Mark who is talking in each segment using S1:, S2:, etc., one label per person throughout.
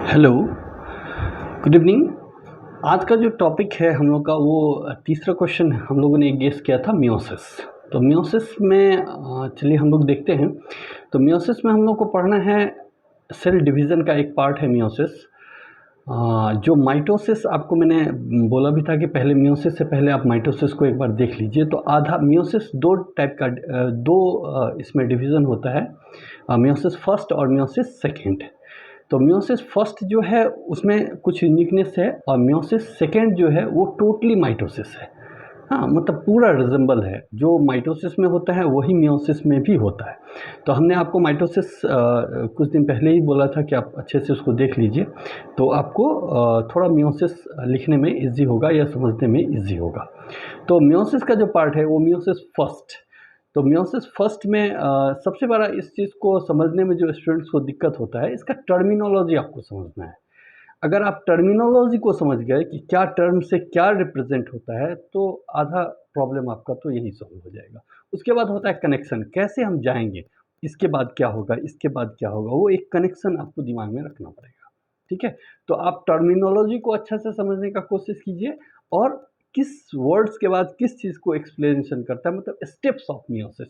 S1: Hello, good evening. आज का जो टॉपिक है हम लोग का वो तीसरा क्वेश्चन हम लोगों ने गेस किया था मियोसिस। तो मियोसिस में चलिए हम लोग देखते हैं। तो मियोसिस में हम लोग को पढ़ना है सेल डिवीज़न का एक पार्ट है मियोसिस। जो माइटोसिस आपको मैंने बोला भी था कि पहले मियोसिस से पहले आप माइटोसिस को एक बार देख लीजिए। तो आधा मियोसिस दो टाइप का इसमें डिवीज़न होता है, मियोसिस फर्स्ट और मियोसिस सेकेंड। तो मियोसिस फर्स्ट जो है उसमें कुछ यूनिकनेस है और मियोसिस सेकेंड जो है वो टोटली माइटोसिस है। हाँ, मतलब पूरा रिजेंबल है, जो माइटोसिस में होता है वही मियोसिस में भी होता है। तो हमने आपको माइटोसिस कुछ दिन पहले ही बोला था कि आप अच्छे से उसको देख लीजिए, तो आपको थोड़ा मियोसिस लिखने में इजी होगा या समझने में इजी होगा। तो मियोसिस का जो पार्ट है वो मियोसिस फर्स्ट। तो मियोसिस फर्स्ट में सबसे बड़ा इस चीज़ को समझने में जो स्टूडेंट्स को दिक्कत होता है, इसका टर्मिनोलॉजी आपको समझना है। अगर आप टर्मिनोलॉजी को समझ गए कि क्या टर्म से क्या रिप्रेजेंट होता है, तो आधा प्रॉब्लम आपका तो यही सॉल्व हो जाएगा। उसके बाद होता है कनेक्शन, कैसे हम जाएंगे, इसके बाद क्या होगा, इसके बाद क्या होगा, वो एक कनेक्शन आपको दिमाग में रखना पड़ेगा। ठीक है, तो आप टर्मिनोलॉजी को अच्छा से समझने का कोशिश कीजिए और किस वर्ड्स के बाद किस चीज़ को एक्सप्लेनेशन करता है, मतलब स्टेप्स ऑफ मियोसिस।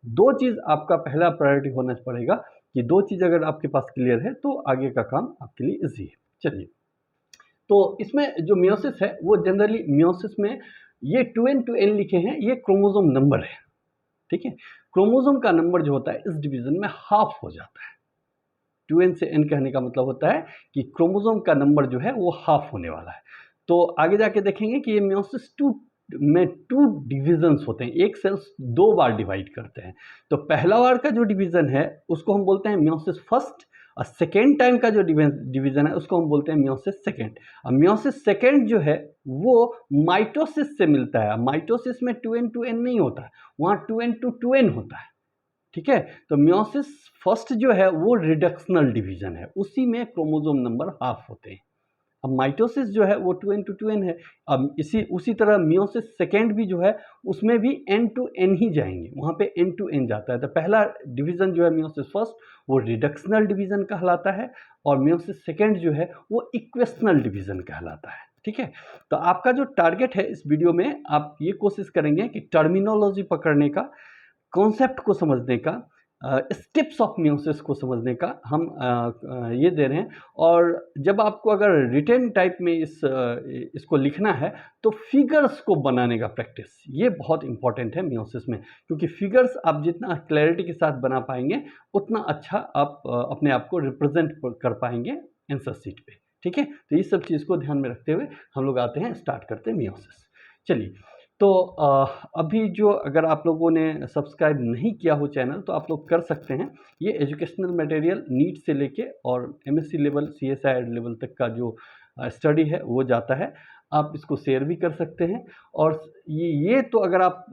S1: दो चीज़ आपका पहला प्रायोरिटी होना पड़ेगा कि दो चीज़ अगर आपके पास क्लियर है तो आगे का काम आपके लिए इजी है। चलिए, तो इसमें जो मियोसिस है वो जनरली मियोसिस में ये 2n लिखे हैं, ये क्रोमोसोम नंबर है। ठीक है, क्रोमोसोम का नंबर जो होता है इस डिवीजन में हाफ हो जाता है। 2n से n कहने का मतलब होता है कि क्रोमोसोम का नंबर जो है वो हाफ होने वाला है। तो आगे जाके देखेंगे कि ये मियोसिस में टू डिविजन्स होते हैं, एक सेल्स दो बार डिवाइड करते हैं। तो पहला बार का जो डिवीजन है उसको हम बोलते हैं मियोसिस फर्स्ट, और सेकेंड टाइम का जो डिवीजन है उसको हम बोलते हैं मियोसिस सेकेंड। और मियोसिस सेकेंड जो है वो माइटोसिस से मिलता है। माइटोसिस में 2n नहीं होता है, वहाँ 2n होता है। ठीक है, तो मियोसिस फर्स्ट जो है वो रिडक्शनल डिवीजन है, उसी में क्रोमोसोम नंबर हाफ होते हैं। अब माइटोसिस जो है वो 2n है। अब उसी तरह मियोसिस सेकेंड भी जो है उसमें भी n ही जाएंगे, वहाँ पे n जाता है। तो पहला डिवीजन जो है मियोसिस फर्स्ट वो रिडक्शनल डिवीजन कहलाता है, और मियोसिस सेकेंड जो है वो इक्वेशनल डिवीजन कहलाता है। ठीक है, तो आपका जो टारगेट है इस वीडियो में, आप ये कोशिश करेंगे कि टर्मिनोलॉजी पकड़ने का, कॉन्सेप्ट को समझने का, स्टेप्स ऑफ मियोसिस को समझने का हम ये दे रहे हैं। और जब आपको अगर रिटन टाइप में इसको लिखना है तो फिगर्स को बनाने का प्रैक्टिस ये बहुत इंपॉर्टेंट है मियोसिस में, क्योंकि फिगर्स आप जितना क्लैरिटी के साथ बना पाएंगे उतना अच्छा आप अपने आप को रिप्रेजेंट कर पाएंगे आंसर शीट पे। ठीक है, तो ये सब चीज़ को ध्यान में रखते हुए हम लोग आते हैं, स्टार्ट करते हैं मियोसिस। चलिए, तो अभी जो अगर आप लोगों ने सब्सक्राइब नहीं किया हो चैनल तो आप लोग कर सकते हैं। ये एजुकेशनल मटेरियल नीट से लेके और एमएससी लेवल, सीएसआई लेवल तक का जो स्टडी है वो जाता है। आप इसको शेयर भी कर सकते हैं। और ये तो अगर आप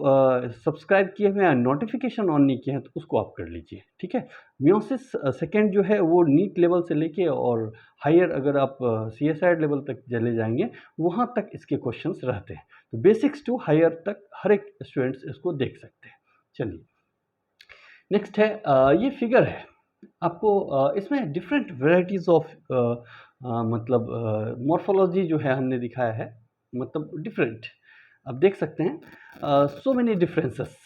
S1: सब्सक्राइब किए हुए हैं, नोटिफिकेशन ऑन नहीं किए हैं, तो उसको आप कर लीजिए। ठीक है, मियोसिस सेकेंड जो है वो नीट लेवल से लेके और हायर अगर आप सीएसआई लेवल तक चले जाएंगे वहाँ तक इसके क्वेश्चंस रहते हैं। तो बेसिक्स टू हायर तक हर एक स्टूडेंट्स इसको देख सकते हैं। चलिए, नेक्स्ट है ये फिगर है आपको, इसमें डिफरेंट वेराइटीज़ ऑफ मतलब मॉर्फोलॉजी जो है हमने दिखाया है, मतलब डिफरेंट आप देख सकते हैं। So many differences,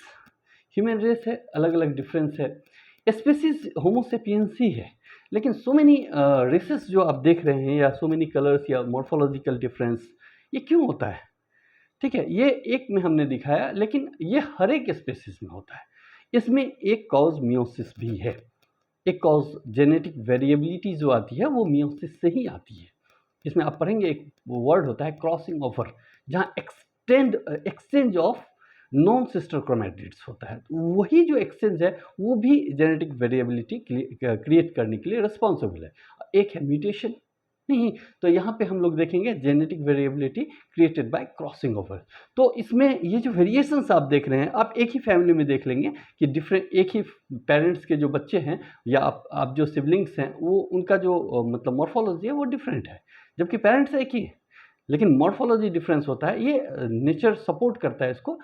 S1: human race है, अलग अलग डिफरेंस है, स्पेसीज होमोसेपियंस ही है, लेकिन सो मेनी रेसेस जो आप देख रहे हैं, या सो मेनी कलर्स या मॉर्फोलॉजिकल डिफरेंस, ये क्यों होता है? ठीक है, ये एक में हमने दिखाया, लेकिन ये हर एक स्पेसीज में होता है। इसमें एक कॉज मियोसिस भी है। एक कॉज जेनेटिक वेरिएबिलिटी जो आती है वो मियोसिस से ही आती है। इसमें आप पढ़ेंगे एक वर्ड होता है क्रॉसिंग ओवर, जहाँ exchange of non sister chromatids होता है। तो वही जो एक्सचेंज है वो भी जेनेटिक वेरिएबिलिटी क्रिएट करने के लिए रिस्पॉन्सिबल है। एक है म्यूटेशन, नहीं, तो यहाँ पे हम लोग देखेंगे genetic variability created by crossing over. तो इसमें ये जो वेरिएशंस आप देख रहे हैं, आप एक ही फैमिली में देख लेंगे कि डिफरेंट, एक ही पेरेंट्स के जो बच्चे हैं या आप जो सिबलिंग्स हैं, वो उनका जो मतलब मॉर्फोलॉजी है वो डिफरेंट है, जबकि पेरेंट्स एक ही है, लेकिन मॉर्फोलॉजी डिफरेंस होता है। ये नेचर सपोर्ट करता है इसको,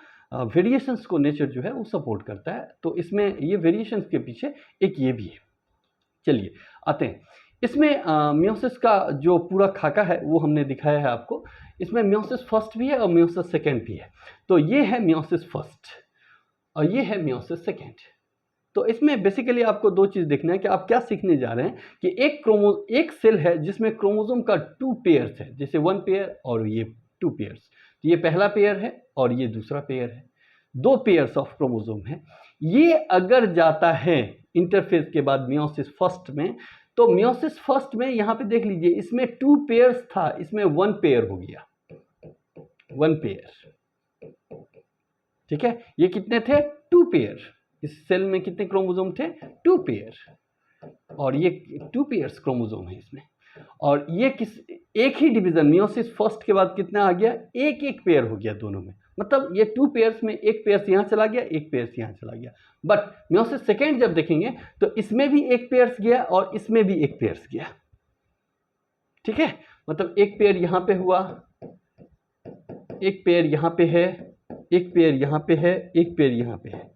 S1: वेरिएशंस को नेचर जो है वो सपोर्ट करता है। तो इसमें ये वेरिएशंस के पीछे एक ये भी है। चलिए आते हैं, इसमें मियोसिस का जो पूरा खाका है वो हमने दिखाया है आपको। इसमें मियोसिस फर्स्ट भी है और मियोसिस सेकेंड भी है। तो ये है मियोसिस फर्स्ट और ये है मियोसिस सेकेंड। तो इसमें बेसिकली आपको दो चीज़ देखना है कि आप क्या सीखने जा रहे हैं कि एक सेल है जिसमें क्रोमोसोम का 2 पेयर्स है, जैसे 1 पेयर और ये 2 पेयर्स। तो ये पहला पेयर है और ये दूसरा पेयर है, 2 पेयर्स ऑफ क्रोमोसोम है। ये अगर जाता है इंटरफेज के बाद मियोसिस फर्स्ट में, तो मियोसिस फर्स्ट में यहाँ पे देख लीजिए, इसमें 2 पेयर्स था, इसमें 1 पेयर हो गया, 1 पेयर। ठीक है, ये कितने थे? 2 पेयर। इस सेल में कितने क्रोमोसोम थे? 2 पेयर। और ये 2 पेयर्स क्रोमोसोम है इसमें। और ये एक ही डिवीजन मियोसिस फर्स्ट के बाद कितना आ गया? एक पेयर हो गया दोनों में। मतलब ये 2 पेयर्स में एक पेयर्स यहाँ चला गया, एक पेयर्स यहाँ चला गया। बट मियोसिस सेकेंड जब देखेंगे तो इसमें भी एक पेयर्स गया और इसमें भी एक पेयर्स गया। ठीक है, मतलब एक पेयर यहाँ पे हुआ, एक पेयर यहाँ पे है, एक पेयर यहाँ पे है, एक पेयर यहाँ पे है।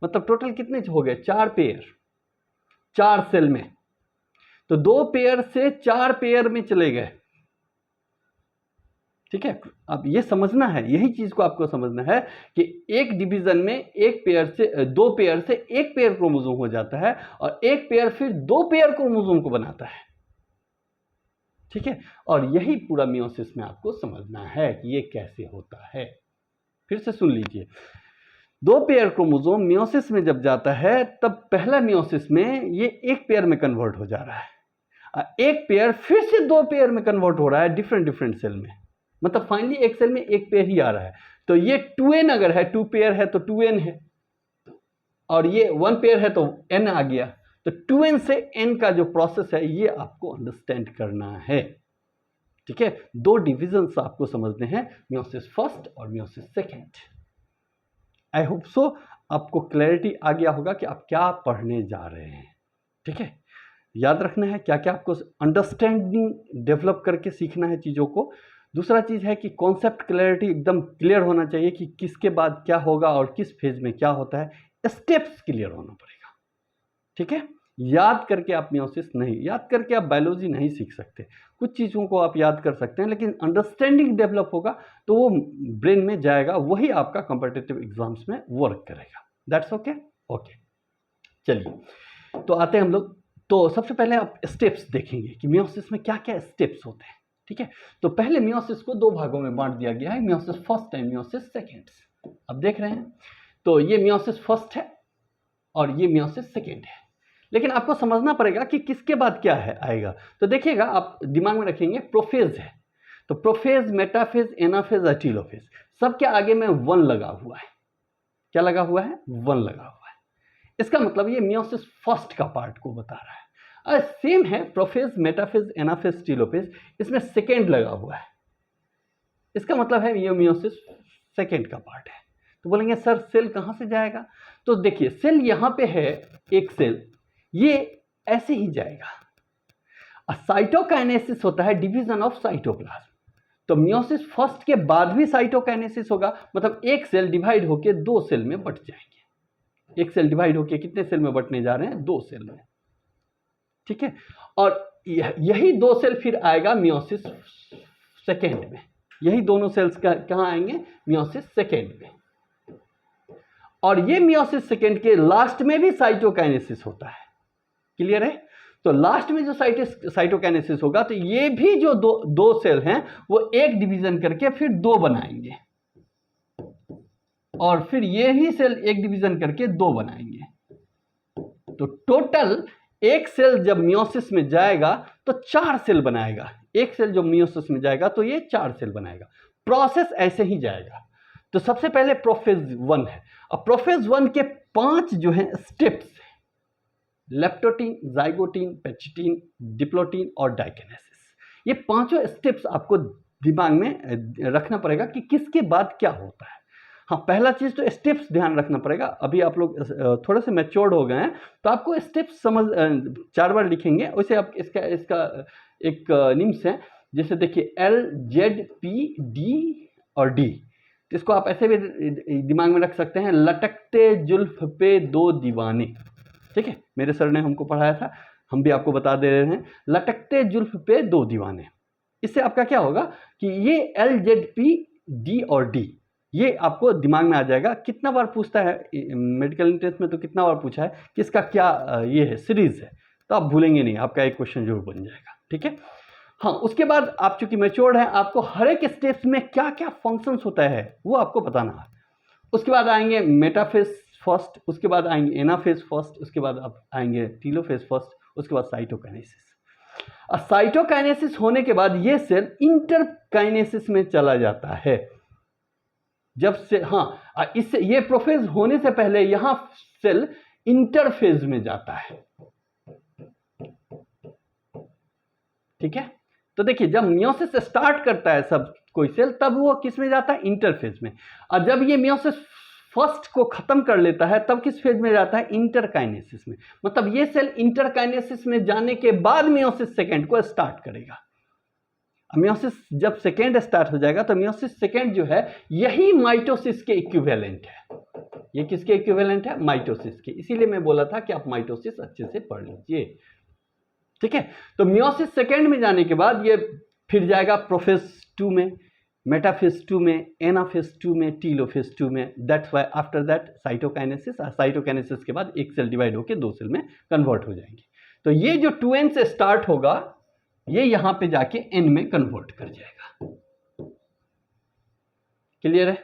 S1: मतलब टोटल कितने हो गए? 4 पेयर, 4 सेल में। तो 2 पेयर से 4 पेयर में चले गए। ठीक है, अब ये समझना है, यही चीज को आपको समझना है कि एक डिवीजन में एक पेयर से 2 पेयर से एक पेयर क्रोमोसोम हो जाता है और एक पेयर फिर 2 पेयर क्रोमोसोम को बनाता है। ठीक है, और यही पूरा मियोसिस में आपको समझना है कि ये कैसे होता है। फिर से सुन लीजिए, 2 पेयर क्रोमोसोम मियोसिस में जब जाता है तब पहला मियोसिस में ये एक पेयर में कन्वर्ट हो जा रहा है, एक पेयर फिर से 2 पेयर में कन्वर्ट हो रहा है डिफरेंट सेल में। मतलब फाइनली एक सेल में एक पेयर ही आ रहा है। तो ये 2n अगर है, 2 पेयर है तो 2n है, और ये 1 पेयर है तो n आ गया। तो 2n से n का जो प्रोसेस है ये आपको अंडरस्टैंड करना है। ठीक है, 2 डिविजन्स आपको समझने हैं, मियोसिस फर्स्ट और meiosis second. I hope so आपको क्लैरिटी आ गया होगा कि आप क्या पढ़ने जा रहे हैं। ठीक है, याद रखना है क्या क्या आपको अंडरस्टैंडिंग डेवलप करके सीखना है चीज़ों को। दूसरा चीज़ है कि कॉन्सेप्ट क्लैरिटी एकदम क्लियर होना चाहिए कि किसके बाद क्या होगा और किस फेज में क्या होता है, स्टेप्स क्लियर होना पड़ेगा। ठीक है, याद करके आप मियोसिस नहीं, याद करके आप बायोलॉजी नहीं सीख सकते। कुछ चीज़ों को आप याद कर सकते हैं लेकिन अंडरस्टैंडिंग डेवलप होगा तो वो ब्रेन में जाएगा, वही आपका कॉम्पिटिटिव एग्जाम्स में वर्क करेगा। That's okay. ओके, चलिए तो आते हैं हम लोग। तो सबसे पहले आप स्टेप्स देखेंगे कि मियोसिस में क्या क्या स्टेप्स होते हैं। ठीक है, तो पहले मियोसिस को 2 भागों में बांट दिया गया है, meiosis first and meiosis second. अब देख रहे हैं, तो ये मियोसिस फर्स्ट है और ये मियोसिस सेकेंड है। लेकिन आपको समझना पड़ेगा कि किसके बाद क्या है आएगा। तो देखिएगा, आप दिमाग में रखेंगे प्रोफेज है, तो प्रोफेज, मेटाफेज, एनाफेज और टीलोफेज, सबके आगे में 1 लगा हुआ है। क्या लगा हुआ है? 1 लगा हुआ है। इसका मतलब ये मियोसिस फर्स्ट का पार्ट को बता रहा है। सेम है प्रोफेज, मेटाफेज, एनाफेज, टीलोफेज, इसमें सेकेंड लगा हुआ है। इसका मतलब है ये मियोसिस सेकेंड का पार्ट है। तो बोलेंगे सर सेल कहाँ से जाएगा? तो देखिए, सेल यहाँ पे है, एक सेल ये ऐसे ही जाएगा। साइटोकाइनेसिस होता है डिवीजन ऑफ साइटोप्लाज्म। तो मियोसिस फर्स्ट के बाद भी साइटोकाइनेसिस होगा, मतलब एक सेल डिवाइड होकर 2 सेल में बट जाएंगे। एक सेल डिवाइड होकर कितने सेल में बटने जा रहे हैं? 2 सेल में। ठीक है, और यही 2 सेल फिर आएगा मियोसिस सेकेंड में। यही दोनों सेल्स कहाँ आएंगे? मियोसिस सेकेंड में। और ये मियोसिस सेकेंड के लास्ट में भी साइटोकाइनेसिस होता है। क्लियर है? तो लास्ट में जो साइटोकाइनेसिस होगा तो ये भी जो दो सेल हैं वो एक डिवीजन करके फिर 2 बनाएंगे, और फिर ये ही सेल एक डिवीजन करके 2 बनाएंगे। तो टोटल एक सेल जब मियोसिस में जाएगा तो 4 सेल बनाएगा। एक सेल जो मियोसिस में जाएगा तो ये 4 सेल बनाएगा। प्रोसेस ऐसे ही जाएगा। तो सबसे पहले प्रोफेज 1 है, और प्रोफेज 1 के 5 जो हैं स्टेप्स, लेप्टोटीन, जाइगोटीन, पेचिटीन, डिप्लोटीन और डाइकिनेसिस। ये 5 स्टेप्स आपको दिमाग में रखना पड़ेगा कि किसके बाद क्या होता है। हाँ, पहला चीज़ तो स्टेप्स ध्यान रखना पड़ेगा। अभी आप लोग थोड़े से मैच्योर्ड हो गए हैं तो आपको स्टेप्स समझ 4 बार लिखेंगे। वैसे आप इसका एक निम्स है, जैसे देखिए L, Z, P, D और D। तो इसको आप ऐसे भी दिमाग में रख सकते हैं, लटकते जुल्फ पे 2 दीवाने। ठीक है, मेरे सर ने हमको पढ़ाया था, हम भी आपको बता दे रहे हैं, लटकते जुल्फ पे दो दीवाने। इससे आपका क्या होगा कि ये LZP, D और D ये आपको दिमाग में आ जाएगा। कितना बार पूछता है मेडिकल एंट्रेंस में, तो कितना बार पूछा है कि इसका क्या ये है, सीरीज है, तो आप भूलेंगे नहीं, आपका एक क्वेश्चन जरूर बन जाएगा। ठीक है, हाँ। उसके बाद आप चूंकि मैच्योर्ड हैं, आपको हर एक स्टेप्स में क्या क्या फंक्शंस होता है वो आपको बताना है। उसके बाद आएंगे मेटाफेज फर्स्ट, उसके बाद आएंगे एनाफेज फर्स्ट, उसके बाद आप आएंगे टीलोफेज फर्स्ट, उसके बाद साइटोकाइनेसिस। और साइटोकाइनेसिस होने के बाद ये सेल इंटरकाइनेसिस में चला जाता है। जब से हाँ, इससे ये प्रोफेज होने से पहले यहां सेल इंटरफेज में जाता है। ठीक है, तो देखिए जब मियोसिस स्टार्ट करता है सब कोई सेल, तब वो किस में जाता है, इंटरफेज में। और जब ये मियोसिस फर्स्ट को खत्म कर लेता है, तब किस फेज में जाता है, इंटरकाइनेसिस में। मतलब ये सेल इंटरकाइनेसिस में जाने के बाद मियोसिस सेकेंड को स्टार्ट करेगा। मियोसिस जब सेकेंड स्टार्ट हो जाएगा, तो मियोसिस सेकेंड जो है यही माइटोसिस के इक्विवेलेंट है। ये किसके इक्विवेलेंट है, माइटोसिस के। इसीलिए मैं बोला था कि आप माइटोसिस अच्छे से पढ़ लीजिए। ठीक है, तो मियोसिस सेकेंड में जाने के बाद ये फिर जाएगा प्रोफेज 2 में, मेटाफेज 2 में, एनाफेज 2 में, टीलोफेज 2 में। That's why after that cytokinesis. Cytokinesis के बाद एक सेल डिवाइड होकर दो सेल में कन्वर्ट हो जाएंगे। तो ये जो 2n से स्टार्ट होगा, ये यहां पे जाके n में कन्वर्ट कर जाएगा। क्लियर है,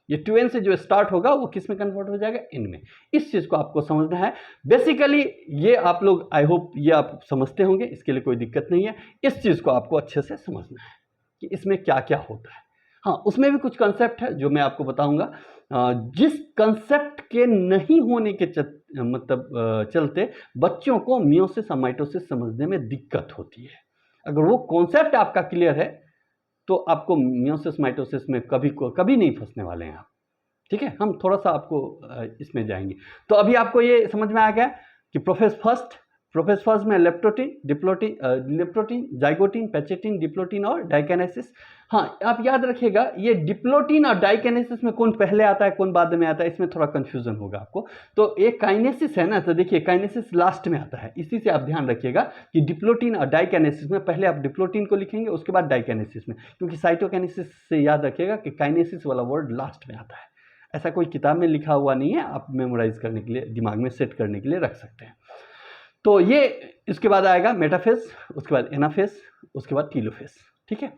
S1: ये 2n से जो स्टार्ट होगा वो किस में कन्वर्ट हो जाएगा, n में। इस चीज को आपको समझना है। बेसिकली ये आप लोग, आई होप ये आप समझते होंगे, इसके लिए कोई दिक्कत नहीं है। इस चीज को आपको अच्छे से समझना है कि इसमें क्या क्या होता है। हाँ, उसमें भी कुछ कंसेप्ट है जो मैं आपको बताऊंगा। जिस कंसेप्ट के नहीं होने के चलते बच्चों को मियोसिस और माइटोसिस समझने में दिक्कत होती है। अगर वो कॉन्सेप्ट आपका क्लियर है, तो आपको मियोसिस माइटोसिस में कभी नहीं फंसने वाले हैं आप। ठीक है, हम थोड़ा सा आपको इसमें जाएंगे। तो अभी आपको ये समझ में आ गया कि प्रोफेज फर्स्ट में लेप्टोटीन, जाइगोटीन, पैचेटिन, डिप्लोटीन और डाइकाइनेसिस। हाँ, आप याद रखिएगा, ये डिप्लोटीन और डाइकाइनेसिस में कौन पहले आता है कौन बाद में आता है, इसमें थोड़ा कंफ्यूजन होगा आपको। तो एक काइनेसिस है ना, तो देखिए काइनेसिस लास्ट में आता है, इसी से आप ध्यान रखिएगा कि डिप्लोटीन और डाइकाइनेसिस में पहले आप डिप्लोटीन को लिखेंगे, उसके बाद डाइकाइनेसिस में, क्योंकि साइटोकाइनेसिस से याद रखिएगा कि काइनेसिस वाला वर्ड लास्ट में आता है। ऐसा कोई किताब में लिखा हुआ नहीं है, आप मेमोराइज करने के लिए, दिमाग में सेट करने के लिए रख सकते हैं। तो ये इसके बाद आएगा मेटाफेज, उसके बाद एनाफेज, उसके बाद टीलोफेज। ठीक है,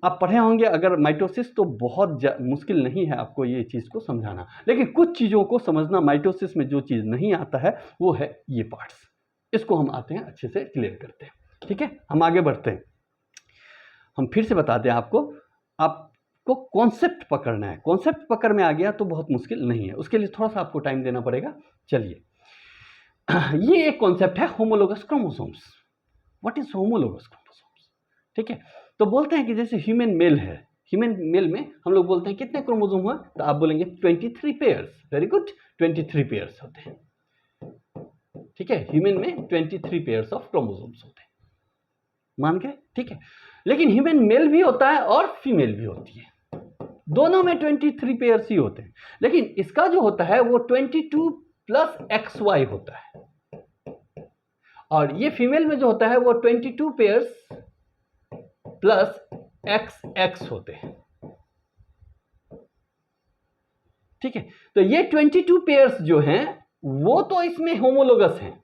S1: आप पढ़े होंगे अगर माइटोसिस, तो बहुत मुश्किल नहीं है आपको ये चीज़ को समझाना। लेकिन कुछ चीज़ों को समझना, माइटोसिस में जो चीज़ नहीं आता है वो है ये पार्ट्स। इसको हम आते हैं अच्छे से क्लियर करते हैं। ठीक है, हम आगे बढ़ते हैं। हम फिर से बताते हैं आपको कॉन्सेप्ट पकड़ना है। कॉन्सेप्ट पकड़ में आ गया तो बहुत मुश्किल नहीं है, उसके लिए थोड़ा सा आपको टाइम देना पड़ेगा। चलिए, ये एक कॉन्सेप्ट है homologous chromosomes. What is homologous chromosomes? ठीक है, तो बोलते हैं कि जैसे ह्यूमन मेल है, ह्यूमन मेल में हम लोग बोलते हैं कितने क्रोमोसोम हुआ, तो आप बोलेंगे 23 पेयर्स। वेरी गुड, 23 पेयर्स होते हैं। ठीक है, ह्यूमन में 23 पेयर्स ऑफ क्रोमोसोम्स होते हैं, मान गए? ठीक है, लेकिन ह्यूमन मेल भी होता है और फीमेल भी होती है, दोनों में 23 पेयर्स ही होते हैं। लेकिन इसका जो होता है वो 22 प्लस XY होता है, और ये फीमेल में जो होता है वो 22 पेयर्स प्लस XX होते हैं। ठीक है, तो ये 22 पेयर्स जो हैं वो तो इसमें होमोलोगस हैं,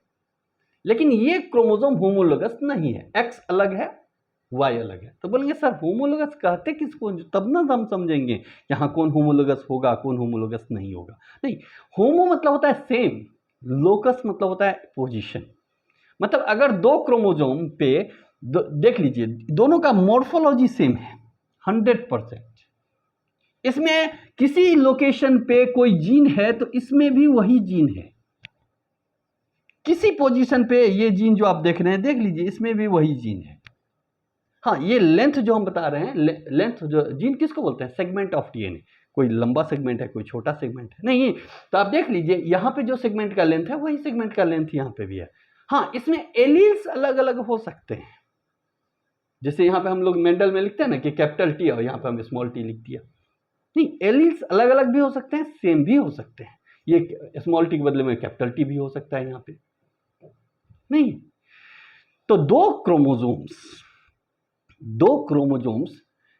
S1: लेकिन ये क्रोमोसोम होमोलोगस नहीं है। X अलग है, Y अलग है। तो बोलेंगे सर होमोलोगस कहते किसको, तब ना हम समझेंगे यहाँ कौन होमोलोगस होगा कौन होमोलोगस नहीं होगा। नहीं, होमो मतलब होता है सेम, लोकस मतलब होता है पोजीशन। मतलब अगर दो क्रोमोसोम पे देख लीजिए, दोनों का मॉर्फोलॉजी सेम है 100%। इसमें किसी लोकेशन पे कोई जीन है तो इसमें भी वही जीन है, किसी पोजीशन पे ये जीन जो आप देख रहे हैं, देख लीजिए इसमें भी वही जीन है। हाँ, ये लेंथ जो हम बता रहे हैं, लेंथ जो जीन किसको बोलते हैं, सेगमेंट ऑफ डीएनए। कोई लंबा सेगमेंट है, कोई छोटा सेगमेंट है, नहीं। तो आप देख लीजिए यहाँ पे जो सेगमेंट का लेंथ है वही सेगमेंट का लेंथ यहाँ पे भी है। हाँ, इसमें एलील्स अलग अलग हो सकते हैं, जैसे यहाँ पे हम लोग मेंडल में लिखते हैं ना कि कैपिटल T और यहाँ पे हम स्मॉल t लिख दिया। नहीं, एलील्स अलग अलग भी हो सकते हैं, सेम भी हो सकते हैं। ये स्मॉल t के बदले में कैपिटल T भी हो सकता है यहाँ पे, नहीं। तो दो क्रोमोजोम्स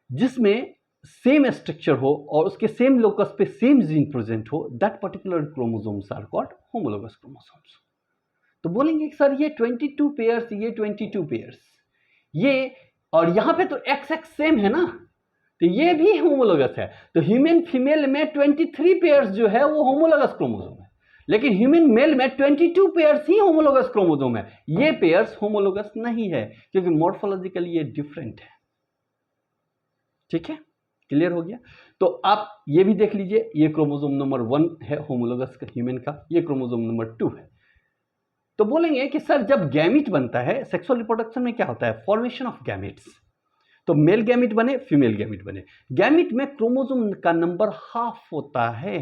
S1: जिसमें सेम स्ट्रक्चर हो और उसके सेम लोकस पे सेम जीन प्रेजेंट हो, that particular chromosomes are called homologous chromosomes. तो बोलेंगे कि सर ये 22 पेयर्स, ये 22 पेयर्स, ये और यहां पे तो एक्स एक्स सेम है ना, तो ये भी होमोलोगस है। तो ह्यूमन फीमेल में 23 पेयर्स जो है वो होमोलोगस क्रोमोसोम है, लेकिन ह्यूमन मेल में 22 पेयर्स ही होमोलोगस क्रोमोसोम है। ये पेयर्स होमोलोगस नहीं है क्योंकि मॉर्फोलॉजिकली ये डिफरेंट है। ठीक है, क्लियर हो गया। तो आप ये भी देख लीजिए, ये क्रोमोसोम नंबर 1 है होमोलोगस का ह्यूमन का, ये क्रोमोसोम नंबर 2 है। तो बोलेंगे कि सर जब गैमिट बनता है, सेक्सुअल रिप्रोडक्शन में क्या होता है, फॉर्मेशन ऑफ गैमिट्स। तो मेल गैमिट बने, फीमेल गैमिट बने। गैमिट में क्रोमोसोम का नंबर हाफ होता है।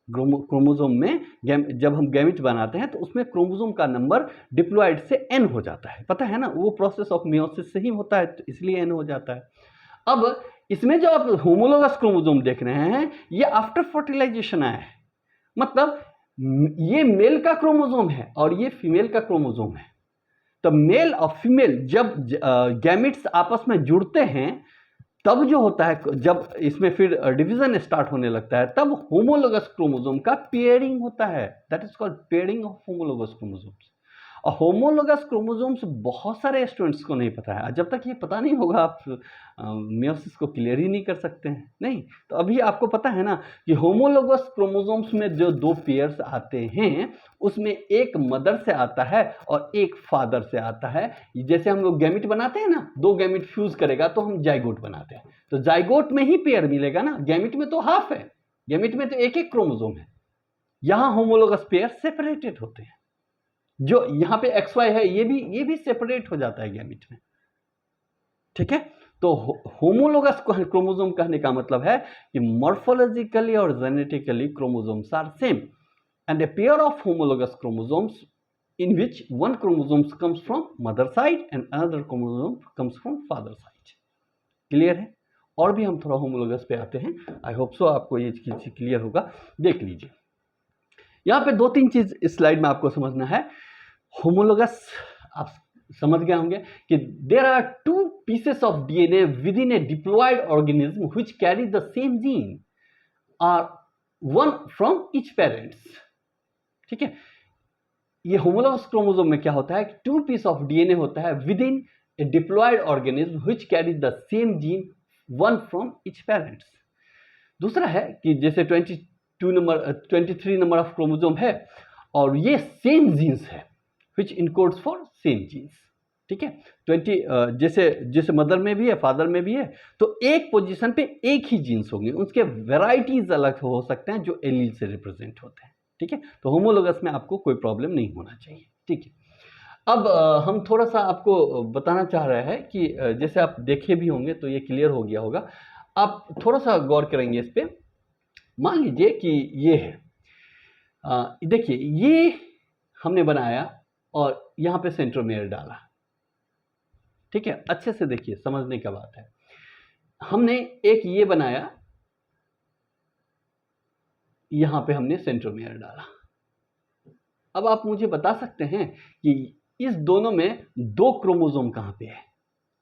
S1: क्रोमोसोम में जब हम गैमिट बनाते हैं तो उसमें क्रोमोसोम का नंबर डिप्लॉयड से n हो जाता है, पता है ना, वो प्रोसेस ऑफ मियोसिस से ही होता है, तो इसलिए n हो जाता है। अब इसमें जो आप होमोलोगस क्रोमोसोम देख रहे हैं, ये आफ्टर फर्टिलाइजेशन आया है, मतलब ये मेल का क्रोमोसोम है और ये फीमेल का क्रोमोसोम है। तो मेल और फीमेल जब गैमिट्स आपस में जुड़ते हैं तब जो होता है, जब इसमें फिर डिवीजन स्टार्ट होने लगता है, तब होमोलोगस क्रोमोसोम का पेयरिंग होता है। That is called pairing of homologous chromosomes. और होमोलोगस क्रोमोसोम्स बहुत सारे स्टूडेंट्स को नहीं पता है। जब तक ये पता नहीं होगा आप मियोसिस को क्लियर ही नहीं कर सकते हैं। नहीं, तो अभी आपको पता है ना कि होमोलोगस क्रोमोसोम्स में जो 2 पेयर्स आते हैं उसमें एक मदर से आता है और एक फादर से आता है। जैसे हम लोग गैमिट बनाते हैं ना, 2 गैमिट फ्यूज करेगा तो हम जाइगोट बनाते हैं, तो जाइगोट में ही पेयर मिलेगा ना, गैमिट में तो हाफ है, गैमिट में तो एक एक क्रोमोसोम है। यहां होमोलोगस पेयर सेपरेटेड होते हैं। जो यहां पे XY है ये भी सेपरेट हो जाता है गैमिट में। ठीक है, तो होमोलोगस क्रोमोसोम कहने का मतलब है कि मॉर्फोलॉजिकली और genetically chromosomes are same and a pair of homologous chromosomes in which one chromosome comes from mother side and another chromosome comes from father side। Clear है? और भी हम थोड़ा होमोलोगस पे आते हैं, आई होप सो आपको ये चीज क्लियर होगा। देख लीजिए, यहां पे 2-3 चीज इस स्लाइड में आपको समझना है। होमोलोगस आप समझ गए होंगे कि there are 2 pieces of DNA within a diploid organism which carry the same gene or one from each parents। ठीक है, ये होमोलोगस क्रोमोसोम में क्या होता है कि 2 पीस ऑफ डीएनए होता है within a diploid organism which carry the same gene, one from each parents. दूसरा है कि जैसे 23 नंबर ऑफ क्रोमोसोम है और ये सेम जीन्स है which encodes for same genes. ठीक है, 20 जैसे मदर में भी है, फादर में भी है, तो एक पोजीशन पे एक ही जीन्स होंगे, उसके वेराइटीज अलग हो सकते हैं जो एलील से रिप्रेजेंट होते हैं। ठीक है, तो होमोलोगस में आपको कोई प्रॉब्लम नहीं होना चाहिए। ठीक है, अब हम थोड़ा सा आपको बताना चाह रहे हैं कि जैसे आप देखे भी होंगे तो ये क्लियर हो गया होगा, आप थोड़ा सा गौर करेंगे इस पे। मान लीजिए कि ये है, देखिए ये हमने बनाया और यहां पे सेंट्रोमेयर डाला। ठीक है, अच्छे से देखिए, समझने का बात है। हमने एक ये बनाया, यहां पे हमने सेंट्रोमेयर डाला। अब आप मुझे बता सकते हैं कि इस दोनों में 2 क्रोमोसोम कहां पे है?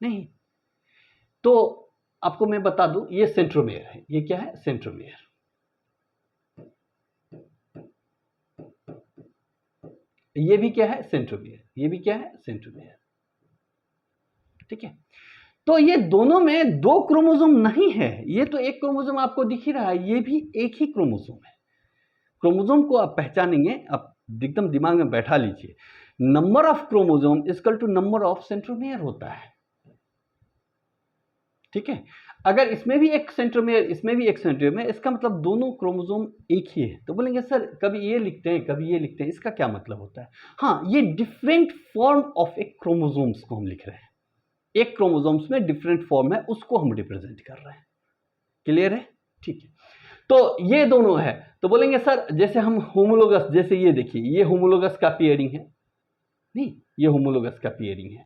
S1: नहीं, तो आपको मैं बता दूं, ये सेंट्रोमेयर है। ये क्या है? सेंट्रोमेयर। ये भी क्या है? सेंट्रोमेयर। ये भी क्या है? सेंट्रोमेयर। ठीक है, तो ये दोनों में 2 क्रोमोसोम नहीं है, ये तो एक क्रोमोसोम आपको दिख ही रहा है, ये भी एक ही क्रोमोसोम है। क्रोमोसोम को आप पहचानेंगे, आप एकदम दिमाग में बैठा लीजिए, number of chromosome equal to number of centromere होता है। ठीक है, अगर इसमें भी एक सेंट्रोमेयर, इसमें भी एक सेंट्रोमेयर, इसका मतलब दोनों क्रोमोसोम एक ही है। तो बोलेंगे सर कभी ये लिखते हैं कभी ये लिखते हैं, इसका क्या मतलब होता है? हाँ, ये डिफरेंट फॉर्म ऑफ एक क्रोमोसोम्स को हम लिख रहे हैं, एक क्रोमोसोम्स में डिफरेंट फॉर्म है, उसको हम रिप्रेजेंट कर रहे हैं। क्लियर है? ठीक है, तो ये दोनों है। तो बोलेंगे सर जैसे हम होमोलोगस, जैसे ये देखिए, ये होमोलोगस का पेयरिंग है, नहीं ये होमोलोगस का पेयरिंग है,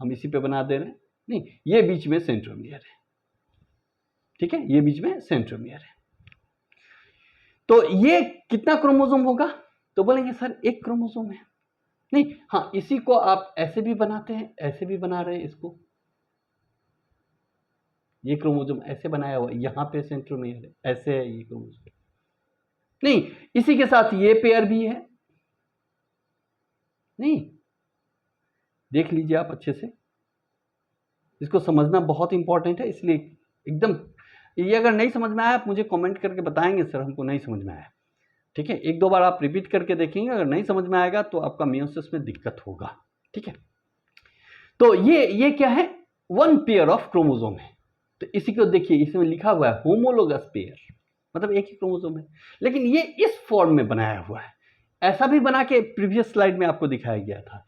S1: हम इसी पे बना दे रहे हैं। नहीं, ये बीच में सेंट्रोमियर है। ठीक है, ये बीच में सेंट्रोमियर है। तो ये कितना क्रोमोसोम होगा? तो बोलेंगे सर एक क्रोमोसोम है। नहीं, हाँ, इसी को आप ऐसे भी बनाते हैं, ऐसे भी बना रहे हैं इसको, ये क्रोमोसोम ऐसे बनाया हुआ, यहाँ पे सेंट्रोमियर है, ऐसे है ये क्रोमोसोम। नहीं, इसी के साथ ये पेयर भी है, नहीं, देख लीजिए आप अच्छे से, इसको समझना बहुत इंपॉर्टेंट है, इसलिए एकदम, ये अगर नहीं समझ में आया आप मुझे कमेंट करके बताएंगे सर हमको नहीं समझ में आया, ठीक है, एक दो बार आप रिपीट करके देखेंगे, अगर नहीं समझ में आएगा तो आपका मियोसिस में दिक्कत होगा, ठीक है। तो ये क्या है, वन पेयर ऑफ क्रोमोसोम है, तो इसी को देखिए, इसमें लिखा हुआ है होमोलोगस पेयर, मतलब एक ही क्रोमोसोम है, लेकिन ये इस फॉर्म में बनाया हुआ है। ऐसा भी बना के प्रीवियस स्लाइड में आपको दिखाया गया था,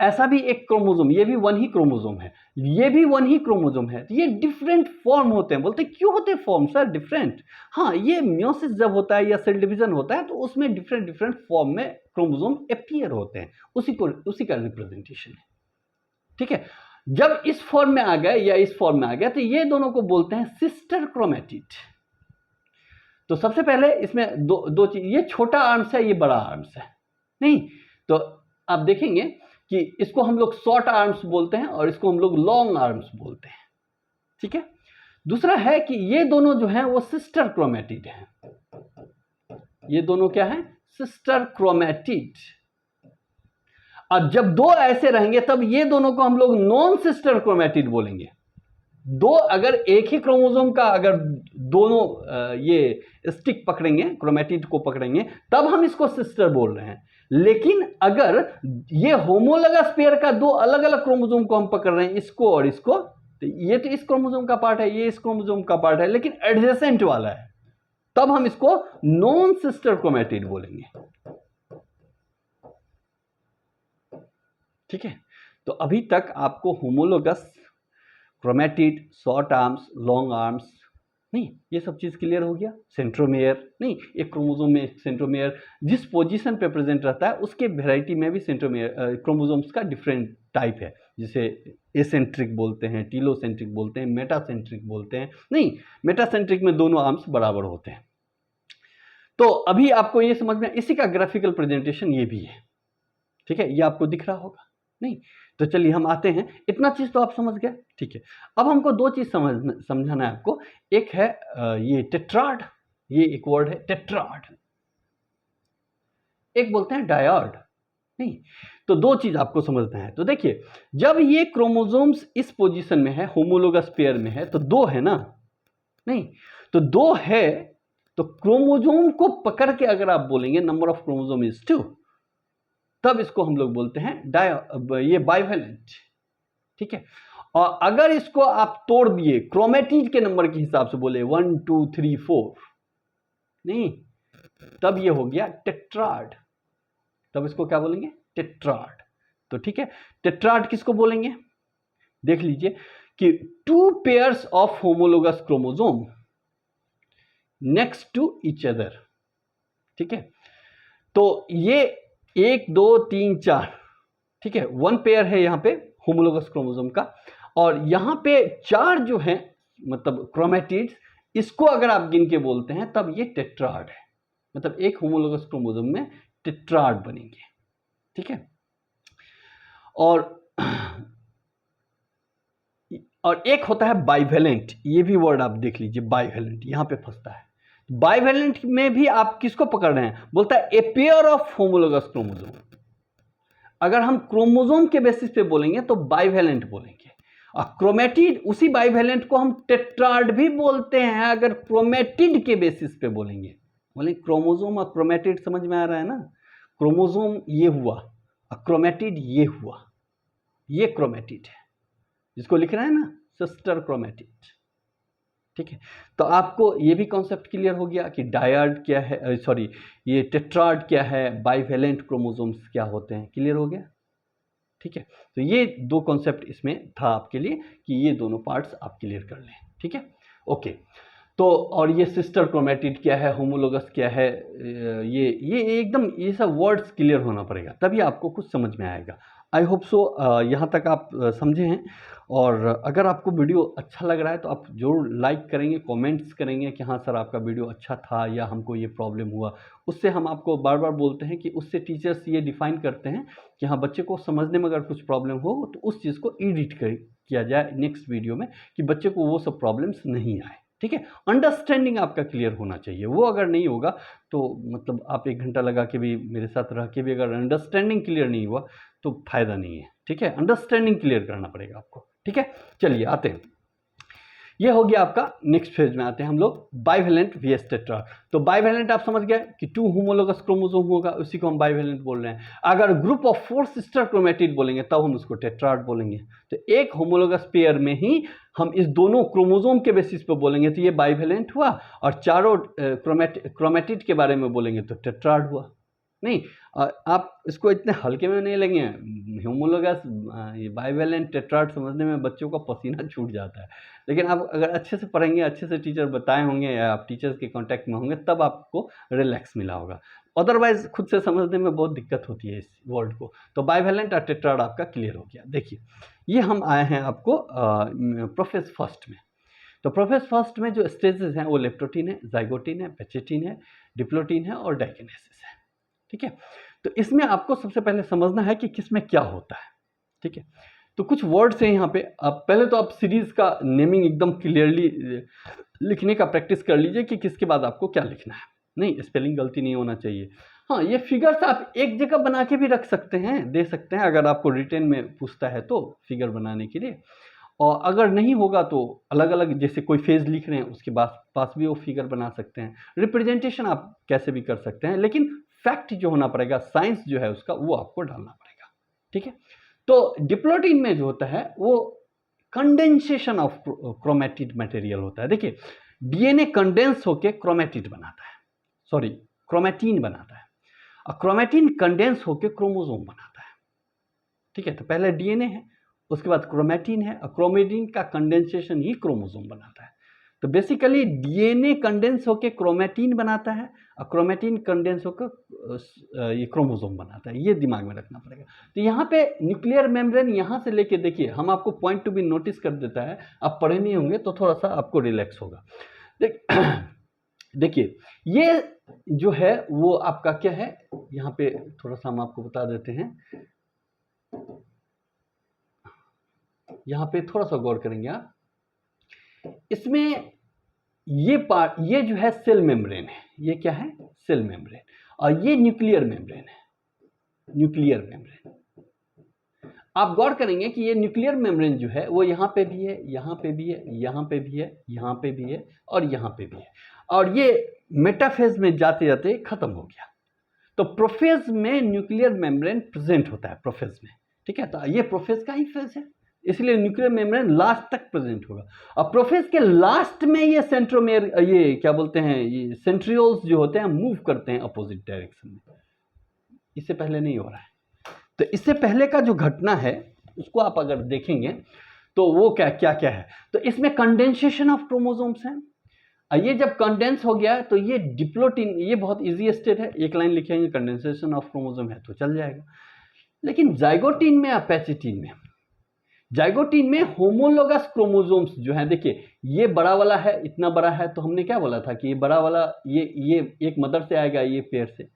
S1: ऐसा भी एक क्रोमोसोम, ये भी वन ही क्रोमोसोम है, ये भी वन ही क्रोमोसोम है, ये डिफरेंट फॉर्म होते हैं। बोलते क्यों होते हैं फॉर्म सर डिफरेंट? हाँ, ये मियोसिस जब होता है या सेल डिवीजन होता है तो उसमें डिफरेंट डिफरेंट फॉर्म में क्रोमोसोम अपीयर होते हैं, उसी का रिप्रेजेंटेशन है, ठीक है। जब इस फॉर्म में आ गए या इस फॉर्म में आ गया तो ये दोनों को बोलते हैं सिस्टर क्रोमेटिड। तो सबसे पहले इसमें दो चीज, ये छोटा आर्म्स है, ये बड़ा आर्म्स है, नहीं, तो आप देखेंगे कि इसको हम लोग शॉर्ट आर्म्स बोलते हैं और इसको हम लोग लॉन्ग आर्म्स बोलते हैं, ठीक है। दूसरा है कि ये दोनों जो हैं वो सिस्टर क्रोमेटिड हैं, ये दोनों क्या हैं, सिस्टर क्रोमेटिड। और जब दो ऐसे रहेंगे तब ये दोनों को हम लोग नॉन सिस्टर क्रोमेटिड बोलेंगे। दो अगर एक ही क्रोमोसोम का अगर दोनों ये स्टिक पकड़ेंगे, क्रोमेटिड को पकड़ेंगे, तब हम इसको सिस्टर बोल रहे हैं। लेकिन अगर ये होमोलोगस पेयर का दो अलग अलग क्रोमोसोम को हम पकड़ रहे हैं, इसको और इसको, तो ये तो इस क्रोमोसोम का पार्ट है, ये इस क्रोमोसोम का पार्ट है, लेकिन एडजेसेंट वाला है, तब हम इसको नॉन सिस्टर क्रोमेटिड बोलेंगे, ठीक है। तो अभी तक आपको homologous, chromatid, short arms, long arms, नहीं, ये सब चीज़ क्लियर हो गया। सेंट्रोमेयर, नहीं, एक क्रोमोसोम में सेंट्रोमेयर जिस पोजीशन पे प्रेजेंट रहता है उसके वेराइटी में भी सेंट्रोमेयर क्रोमोसोम्स का डिफरेंट टाइप है, जिसे एसेंट्रिक बोलते हैं, टीलोसेंट्रिक बोलते हैं, मेटासेंट्रिक बोलते हैं। नहीं, मेटासेंट्रिक में दोनों आर्म्स बराबर होते हैं। तो अभी आपको ये समझ में, इसी का ग्राफिकल प्रेजेंटेशन ये भी है, ठीक है, ये आपको दिख रहा होगा, नहीं, तो चलिए हम आते हैं, इतना चीज तो आप समझ गए, ठीक है। अब हमको दो चीज समझाना है आपको, एक है ये टेट्राड, ये एक वर्ड है टेट्राड, एक बोलते हैं डायड, नहीं, तो दो चीज आपको समझना है। तो देखिए, जब ये क्रोमोसोम्स इस पोजीशन में है, होमोलोगस पेयर में है, तो दो है ना, नहीं, तो दो है, तो क्रोमोसोम को पकड़ के अगर आप बोलेंगे नंबर ऑफ क्रोमोसोम इज 2, तब इसको हम लोग बोलते हैं ये बाइवेलेंट, ठीक है। और अगर इसको आप तोड़ दिए क्रोमेटिड के नंबर के हिसाब से बोले 1 2 3 4, नहीं, तब ये हो गया टेट्राड, तब इसको क्या बोलेंगे, टेट्राड। तो ठीक है, टेट्राड किसको बोलेंगे, देख लीजिए कि 2 pairs of homologous chromosome next to each other, ठीक है। तो ये 1 2 3 4, ठीक है, 1 पेयर है यहां पे होमोलोगस क्रोमोसोम का, और यहां पे 4 जो हैं मतलब क्रोमेटिड्स, इसको अगर आप गिन के बोलते हैं तब ये टेट्राड है, मतलब एक होमोलोगस क्रोमोसोम में टेट्राड बनेंगे, ठीक है। और एक होता है बाइवेलेंट, ये भी वर्ड आप देख लीजिए, बाइवेलेंट यहां पे फंसता है। बाइवेलेंट में भी आप किसको पकड़ रहे हैं, बोलता है ए पेयर ऑफ होमोलोगस क्रोमोसोम। अगर हम क्रोमोसोम के बेसिस पे बोलेंगे तो बाइवेलेंट बोलेंगे, और क्रोमेटिड, उसी बाइवेलेंट को हम टेट्राड भी बोलते हैं अगर क्रोमेटिड के बेसिस पे बोलेंगे। बोले क्रोमोसोम और क्रोमेटिड समझ में आ रहा है ना, क्रोमोसोम ये हुआ और क्रोमेटिड ये हुआ, ये क्रोमेटिड है जिसको लिख रहे हैं ना सिस्टर क्रोमेटिड, ठीक है। तो आपको ये भी कॉन्सेप्ट क्लियर हो गया कि डायड क्या है, सॉरी ये टेट्राड क्या है, बाइवेलेंट क्रोमोसोम्स क्या होते हैं, क्लियर हो गया, ठीक है। तो ये दो कॉन्सेप्ट इसमें था आपके लिए कि ये दोनों पार्ट्स आप क्लियर कर लें, ठीक है, ओके। तो और ये सिस्टर क्रोमेटिड क्या है, होमोलोगस क्या है, ये एकदम ये सब वर्ड्स क्लियर होना पड़ेगा तभी आपको कुछ समझ में आएगा। आई होप सो यहाँ तक आप समझे हैं। और अगर आपको वीडियो अच्छा लग रहा है तो आप ज़रूर लाइक करेंगे, कमेंट्स करेंगे कि हाँ सर आपका वीडियो अच्छा था या हमको ये प्रॉब्लम हुआ। उससे हम आपको बार बार बोलते हैं कि उससे टीचर्स ये डिफ़ाइन करते हैं कि हाँ बच्चे को समझने में अगर कुछ प्रॉब्लम हो तो उस चीज़ को एडिट किया जाए नेक्स्ट वीडियो में, कि बच्चे को वो सब प्रॉब्लम्स नहीं आए। ठीक है, अंडरस्टैंडिंग आपका क्लियर होना चाहिए। वो अगर नहीं होगा तो मतलब आप 1 घंटा लगा के भी मेरे साथ रह के भी अगर अंडरस्टैंडिंग क्लियर नहीं हुआ तो फ़ायदा नहीं है। ठीक है, अंडरस्टैंडिंग क्लियर करना पड़ेगा आपको। ठीक है, चलिए आते हैं, ये हो गया आपका। नेक्स्ट फेज में आते हैं हम लोग, बाइवेलेंट वीएस टेट्राड। तो बाइवेलेंट आप समझ गए कि 2 होमोलोगस क्रोमोसोम होगा, उसी को हम बाइवेलेंट बोल रहे हैं। अगर ग्रुप ऑफ 4 सिस्टर क्रोमेटिड बोलेंगे तब हम उसको टेट्राड बोलेंगे। तो एक होमोलोगस पेयर में ही हम इस दोनों क्रोमोसोम के बेसिस पे बोलेंगे तो ये बाइवेलेंट हुआ, और चारों क्रोमेटिड के बारे में बोलेंगे तो टेट्राड हुआ। नहीं, आप इसको इतने हल्के में नहीं लेंगे। होमोलोगस, ये बाइवेलेंट, टेट्राड समझने में बच्चों का पसीना छूट जाता है, लेकिन आप अगर अच्छे से पढ़ेंगे, अच्छे से टीचर बताए होंगे या आप टीचर्स के कांटेक्ट में होंगे तब आपको रिलैक्स मिला होगा। अदरवाइज खुद से समझने में बहुत दिक्कत होती है इस वर्ड को। तो बाइवेलेंट और टेट्राड आपका क्लियर हो गया। देखिए, ये हम आए हैं आपको प्रोफेज फर्स्ट में। तो प्रोफेज फर्स्ट में जो स्टेजेस हैं वो लेप्टोटीन है, जाइगोटीन है, पेचेटीन है, डिप्लोटीन है और डाइकिनेसिस है। ठीक है, तो इसमें आपको सबसे पहले समझना है कि किसमें क्या होता है। ठीक है, तो कुछ वर्ड्स हैं यहाँ पे। आप पहले तो आप सीरीज का नेमिंग एकदम क्लियरली लिखने का प्रैक्टिस कर लीजिए कि किसके बाद आपको क्या लिखना है। नहीं, स्पेलिंग गलती नहीं होना चाहिए। हाँ, ये फिगर्स आप एक जगह बना के भी रख सकते हैं, दे सकते हैं, अगर आपको रिटेन में पूछता है तो फिगर बनाने के लिए। और अगर नहीं होगा तो अलग अलग, जैसे कोई फेज लिख रहे हैं उसके पास भी वो फिगर बना सकते हैं। रिप्रेजेंटेशन आप कैसे भी कर सकते हैं, लेकिन फैक्ट जो होना पड़ेगा, साइंस जो है उसका, वो आपको डालना पड़ेगा। ठीक है, तो डिप्लोटीन में जो होता है वो कंडेंसेशन ऑफ क्रोमेटिड मटेरियल होता है। देखिए, डीएनए कंडेंस होकर क्रोमेटिड बनाता है, सॉरी क्रोमेटीन बनाता है, और क्रोमेटीन कंडेंस होकर क्रोमोसोम बनाता है। ठीक है, तो पहले डीएनए है, उसके बाद क्रोमेटीन है, और क्रोमेटीन का कंडेंसेशन ही क्रोमोसोम बनाता है। तो बेसिकली डीएनए कंडेंस होकर क्रोमेटीन बनाता है, और क्रोमेटीन कंडेंस होकर ये क्रोमोसोम बनाता है। ये दिमाग में रखना पड़ेगा। तो यहाँ पे न्यूक्लियर मेम्ब्रेन यहाँ से लेके, देखिए हम आपको पॉइंट टू बी नोटिस कर देता है, आप पढ़े नहीं होंगे तो थोड़ा सा आपको रिलैक्स होगा। देखिए, ये जो है वो आपका क्या है, यहाँ पे थोड़ा सा हम आपको बता देते हैं। यहाँ पे थोड़ा सा गौर करेंगे आप, इसमें ये पार्ट, ये जो है सेल मेम्ब्रेन है, ये क्या है, सेल मेम्ब्रेन, और ये न्यूक्लियर मेम्ब्रेन है, न्यूक्लियर मेम्ब्रेन। आप गौर करेंगे कि ये न्यूक्लियर मेम्ब्रेन जो है वो यहाँ पे भी है, यहाँ पे भी है, यहाँ पे भी है, यहाँ पे भी है, और यहाँ पे भी है, और ये मेटाफेज में जाते जाते खत्म हो गया। तो प्रोफेज में न्यूक्लियर मेम्ब्रेन प्रेजेंट होता है, प्रोफेज में। ठीक है, तो ये प्रोफेज का ही फेज है, इसलिए न्यूक्लियर मेम्ब्रेन लास्ट तक प्रेजेंट होगा। और प्रोफेज के लास्ट में ये सेंट्रोमेर, ये क्या बोलते हैं, ये सेंट्रियोल्स जो होते हैं मूव करते हैं अपोजिट डायरेक्शन में। इससे पहले नहीं हो रहा है। तो इससे पहले का जो घटना है उसको आप अगर देखेंगे तो वो क्या क्या क्या है, तो इसमें कंडेंसेशन ऑफ क्रोमोसोम्स है। ये जब कंडेंस हो गया तो ये डिप्लोटीन, ये बहुत इजी स्टेट है, एक लाइन लिखेंगे कंडेंसेशन ऑफ क्रोमोसोम है तो चल जाएगा। लेकिन जाइगोटीन में या पैचिटीन में, जाइगोटीन में होमोलोगस क्रोमोसोम्स जो है, देखिए ये बड़ा वाला है, इतना बड़ा है, तो हमने क्या बोला था कि ये बड़ा वाला ये एक मदर से आएगा, ये पेयर से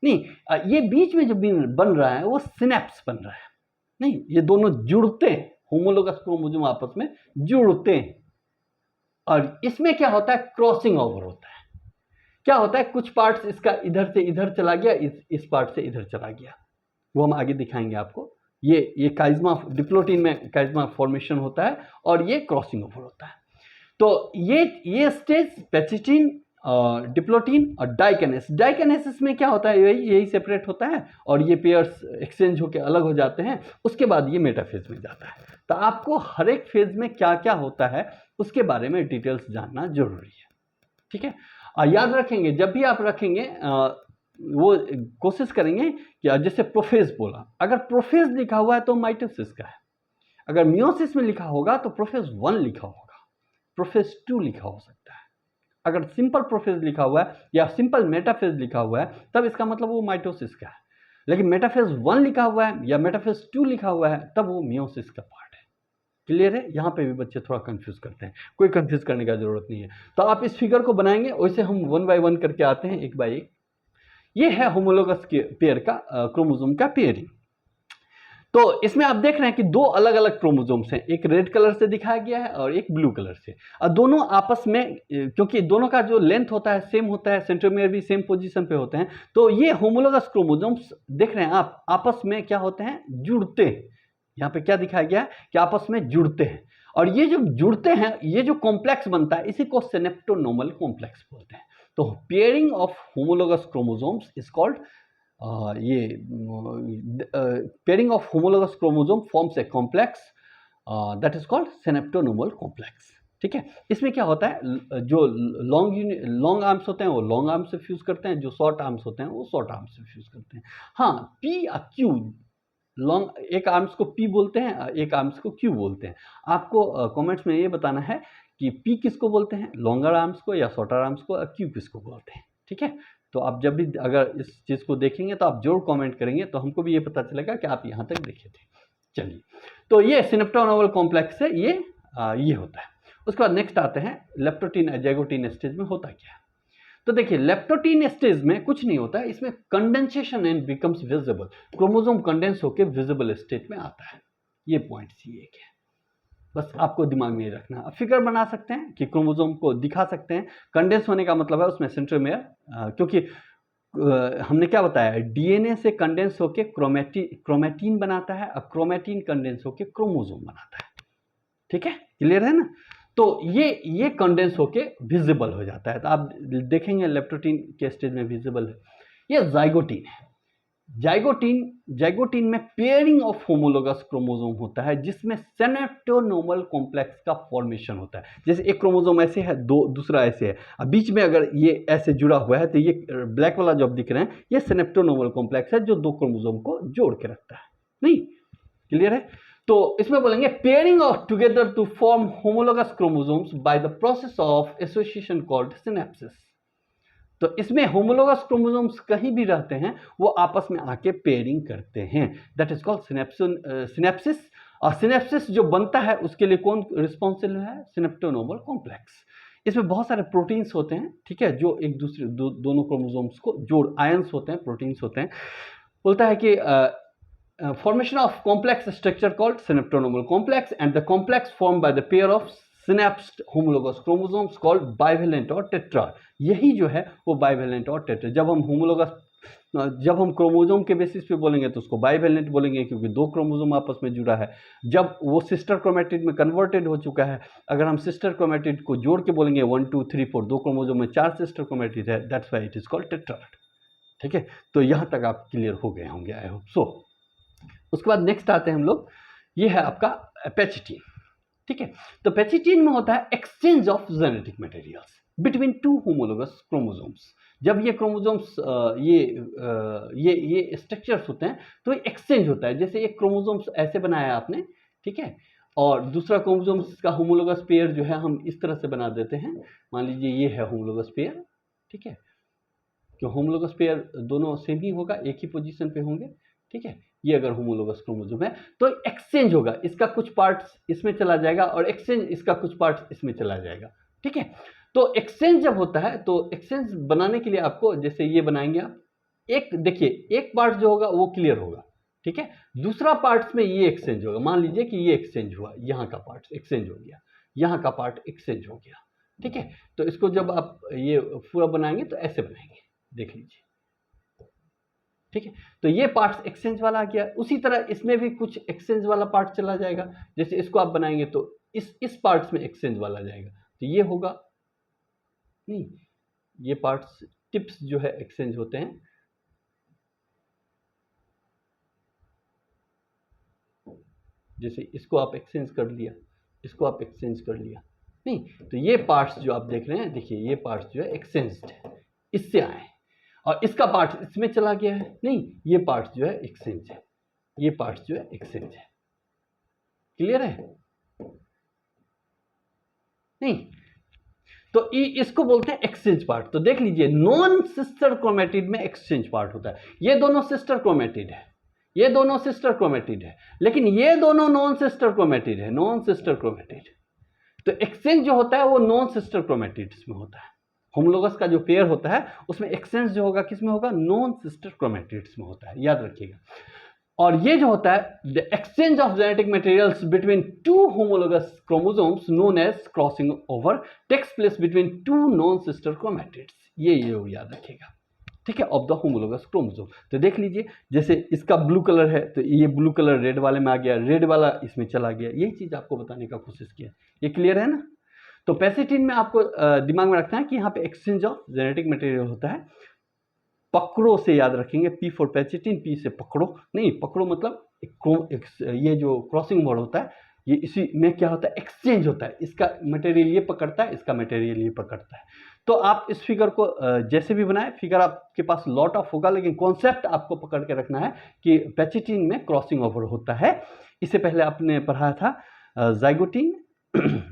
S1: नहीं, ये बीच में जो बन रहा है वो सिनेप्स बन रहा है। नहीं, ये दोनों जुड़ते हैं, होमोलोगस क्रोमोसोम आपस में जुड़ते हैं, और इसमें क्या होता है, क्रॉसिंग ओवर होता है। क्या होता है, कुछ पार्ट्स इसका इधर से इधर चला गया, इस पार्ट से इधर चला गया, वो हम आगे दिखाएंगे आपको। ये काइज्मा, डिप्लोटीन में काइज्मा फॉर्मेशन होता है और ये क्रॉसिंग ओवर होता है। तो ये स्टेज पैचिटीन, डिप्लोटीन और डाइकिनेसिस में क्या होता है, यही सेपरेट होता है और ये पेयर्स एक्सचेंज होकर अलग हो जाते हैं। उसके बाद ये मेटाफेज में जाता है। तो आपको हर एक फेज में क्या क्या होता है उसके बारे में डिटेल्स जानना जरूरी है। ठीक है, याद रखेंगे, जब भी आप रखेंगे वो कोशिश करेंगे कि जैसे प्रोफेज बोला, अगर प्रोफेज लिखा हुआ है तो माइटोसिस का है, अगर मियोसिस में लिखा होगा तो प्रोफेज 1 लिखा होगा, प्रोफेज 2 लिखा हो सकता है। अगर सिंपल प्रोफेज लिखा हुआ है या सिंपल मेटाफेज लिखा हुआ है तब इसका मतलब वो माइटोसिस का है। लेकिन मेटाफेज 1 लिखा हुआ है या मेटाफेज 2 लिखा हुआ है तब वो मियोसिस का पार्ट है। क्लियर है? यहाँ पे भी बच्चे थोड़ा कंफ्यूज करते हैं, कोई कंफ्यूज करने का जरूरत नहीं है। तो आप इस फिगर को बनाएंगे, वैसे हम 1 बाय 1 करके आते हैं, एक बाय एक। ये है होमोलोगस पेयर का क्रोमोसोम का पेयरिंग। तो इसमें आप देख रहे हैं कि दो अलग अलग क्रोमोसोम्स हैं, एक रेड कलर से दिखाया गया है और एक ब्लू कलर से, और दोनों आपस में, क्योंकि दोनों का जो लेंथ होता है सेम होता है, सेंट्रोमियर भी सेम पोजीशन पे होते हैं, तो ये होमोलोगस क्रोमोसोम्स देख रहे हैं आप, आपस में क्या होते हैं, जुड़ते हैं। यहाँ पे क्या दिखाया गया है कि आपस में जुड़ते हैं, और ये जो जुड़ते हैं, ये जो कॉम्प्लेक्स बनता है, इसी को सिनेप्टोनोमल कॉम्प्लेक्स बोलते हैं। तो pairing of homologous chromosomes is called pairing of homologous chromosome forms a complex that is called synaptonemal complex. ठीक है, इसमें क्या होता है, जो लॉन्ग आर्म्स होते हैं वो लॉन्ग आर्म्स से फ्यूज करते हैं, जो शॉर्ट आर्म्स होते हैं वो शॉर्ट आर्म्स से फ्यूज करते हैं। हाँ, पी या क्यू, लॉन्ग एक आर्म्स को पी बोलते हैं, एक आर्म्स को क्यू बोलते हैं। आपको कमेंट्स में ये बताना है कि पी किसको बोलते हैं, लॉन्गर आर्म्स को या शॉर्टर आर्म्स को, क्यू किसको बोलते हैं। ठीक है, तो आप जब भी अगर इस चीज़ को देखेंगे तो आप जरूर कमेंट करेंगे, तो हमको भी ये पता चलेगा कि आप यहाँ तक देखे थे। चलिए, तो ये सिनेप्टोनोमल कॉम्प्लेक्स है, ये होता है। उसके बाद नेक्स्ट आते हैं लेप्टोटीन ज़ाइगोटीन स्टेज में होता क्या है। तो देखिए, लेप्टोटीन स्टेज में कुछ नहीं होता है, इसमें condensation and becomes visible, chromosome condense होकर विजिबल स्टेट में आता है। ये पॉइंट सी एक है, बस आपको दिमाग में रखना। अब फिगर बना सकते हैं कि क्रोमोसोम को दिखा सकते हैं। कंडेंस होने का मतलब है उसमें सेंट्रोमियर, क्योंकि हमने क्या बताया, डीएनए से कंडेंस होके क्रोमेटीन बनाता है, और क्रोमेटीन कंडेंस होके क्रोमोसोम बनाता है। ठीक है, क्लियर है ना? तो ये कंडेंस होके विजिबल हो जाता है, तो आप देखेंगे लेप्टोटीन के स्टेज में विजिबल है। ये ज़ाइगोटीन है। जाइगोटीन में पेयरिंग ऑफ होमोलोगस क्रोमोसोम होता है, जिसमें सिनेप्टोनोमल कॉम्प्लेक्स का फॉर्मेशन होता है। जैसे एक क्रोमोसोम ऐसे है, दूसरा ऐसे है, अब बीच में अगर ये ऐसे जुड़ा हुआ है, तो ये ब्लैक वाला जो आप दिख रहे हैं, ये सिनेप्टोनोमल कॉम्प्लेक्स है, जो दो क्रोमोसोम को जोड़ के रखता है। नहीं, क्लियर है? तो इसमें बोलेंगे pairing of together to form homologous chromosomes by the process of association called synapsis. तो इसमें होमोलोगस क्रोमोसोम्स कहीं भी रहते हैं, वो आपस में आके पेयरिंग करते हैं, दैट इज कॉल्ड सिनेप्सिस। और सिनेप्सिस जो बनता है उसके लिए कौन रिस्पॉन्सिबल है, सिनेप्टोनोमल कॉम्प्लेक्स। इसमें बहुत सारे प्रोटीन्स होते हैं, ठीक है, जो एक दूसरे दोनों क्रोमोसोम्स को जोड़, आयंस होते हैं, प्रोटीन्स होते हैं। बोलता है कि formation of complex structure called synaptonomal complex, and the complex formed by the pair of synapsed homologous chromosomes called bivalent और tetra। यही जो है वो bivalent और tetra। जब हम क्रोमोसोम के बेसिस पे बोलेंगे तो उसको बाइवेलेंट बोलेंगे, क्योंकि दो क्रोमोसोम आपस में जुड़ा है। जब वो सिस्टर क्रोमेटिड में कन्वर्टेड हो चुका है, अगर हम सिस्टर क्रोमेटिड को जोड़ के बोलेंगे 1 2 3 4, दो क्रोमोसोम में 4 सिस्टर क्रोमेटिड है, that's why it is called tetrad. ठीक है, तो यहाँ तक आप क्लियर हो गए होंगे, आई होप सो। उसके बाद नेक्स्ट आते हैं हम लोग, ये है आपका पेचिटीन। ठीक है, तो पेचिटीन में होता है exchange of genetic materials between two homologous chromosomes. जब ये क्रोमोसोम्स ये स्ट्रक्चर्स होते हैं तो एक्सचेंज होता है। जैसे एक क्रोमोसोम्स ऐसे बनाया आपने, ठीक है, और दूसरा क्रोमोसोम्स का होमोलोगस पेयर जो है हम इस तरह से बना देते हैं। मान लीजिए ये है होमोलोगस पेयर, ठीक है, क्यों होमोलोगस पेयर दोनों सेम ही होगा, एक ही पोजीशन पे होंगे। ठीक है, ये अगर होमोलोगस क्रोमोसोम है तो एक्सचेंज होगा, इसका कुछ पार्ट्स इसमें चला जाएगा और एक्सचेंज इसका कुछ पार्ट्स इसमें चला जाएगा। ठीक है, तो एक्सचेंज जब होता है तो एक्सचेंज बनाने के लिए आपको, जैसे ये बनाएंगे आप, एक देखिए एक पार्ट जो होगा वो क्लियर होगा, ठीक है, दूसरा पार्ट्स में ये एक्सचेंज होगा। मान लीजिए कि ये एक्सचेंज हुआ, यहाँ का पार्ट एक्सचेंज हो गया, यहाँ का पार्ट एक्सचेंज हो गया। ठीक है, तो इसको जब आप ये पूरा बनाएंगे तो ऐसे बनाएंगे, देख लीजिए। ठीक है, तो ये पार्ट्स एक्सचेंज वाला आ गया। उसी तरह इसमें भी कुछ एक्सचेंज वाला पार्ट चला जाएगा। जैसे इसको आप बनाएंगे तो इस पार्ट्स में एक्सचेंज वाला जाएगा, तो ये होगा नहीं, ये पार्ट्स टिप्स जो है एक्सचेंज होते हैं। जैसे इसको आप एक्सचेंज कर लिया, इसको आप एक्सचेंज कर लिया, नहीं, तो ये पार्ट्स जो आप देख रहे हैं, देखिए ये पार्ट्स जो है एक्सचेंज्ड है, इससे आए, और इसका पार्ट इसमें चला गया है, नहीं, ये पार्ट्स जो है एक्सचेंज है, ये पार्ट्स जो है एक्सचेंज है। क्लियर है? नहीं, तो इसको बोलते हैं एक्सचेंज पार्ट। तो देख लीजिए, नॉन सिस्टर क्रोमेटिड में एक्सचेंज पार्ट होता है। ये दोनों सिस्टर क्रोमेटिड है, ये दोनों सिस्टर क्रोमेटिड है, लेकिन ये दोनों नॉन सिस्टर क्रोमेटिड है, नॉन सिस्टर क्रोमेटिड। तो एक्सचेंज जो होता है वो नॉन सिस्टर क्रोमेटिड्स में होता है। होमोलोगस का जो पेयर होता है उसमें एक्सचेंज जो होगा किसमें होगा, नॉन सिस्टर क्रोमेटिड्स में होता है, याद रखिएगा। और ये जो होता है the exchange of genetic materials between two homologous chromosomes known as crossing over takes place between two non sister chromatids, ये याद रखिएगा, ठीक है, ऑफ द होमोलोगस क्रोमोसोम। तो देख लीजिए, जैसे इसका ब्लू कलर है तो ये ब्लू कलर रेड वाले में आ गया, रेड वाला इसमें चला गया, यही चीज आपको बताने का कोशिश किया। ये क्लियर है ना। तो पैसेटिन में आपको दिमाग में रखना है कि यहाँ पे एक्सचेंज ऑफ जेनेटिक मटेरियल होता है। पकड़ो से याद रखेंगे, पी फॉर पैसेटिन, पी से पकड़ो नहीं, पकड़ो मतलब ये जो क्रॉसिंग वर्ड होता है, ये इसी में क्या होता है, एक्सचेंज होता है। इसका मटेरियल ये पकड़ता है, इसका मटेरियल ये पकड़ता है। तो आप इस फिगर को जैसे भी बनाए, फिगर आपके पास लॉट ऑफ होगा, लेकिन कॉन्सेप्ट आपको पकड़ के रखना है कि पैसेटिन में क्रॉसिंग ओवर होता है। इससे पहले आपने पढ़ा था जाइगोटिन,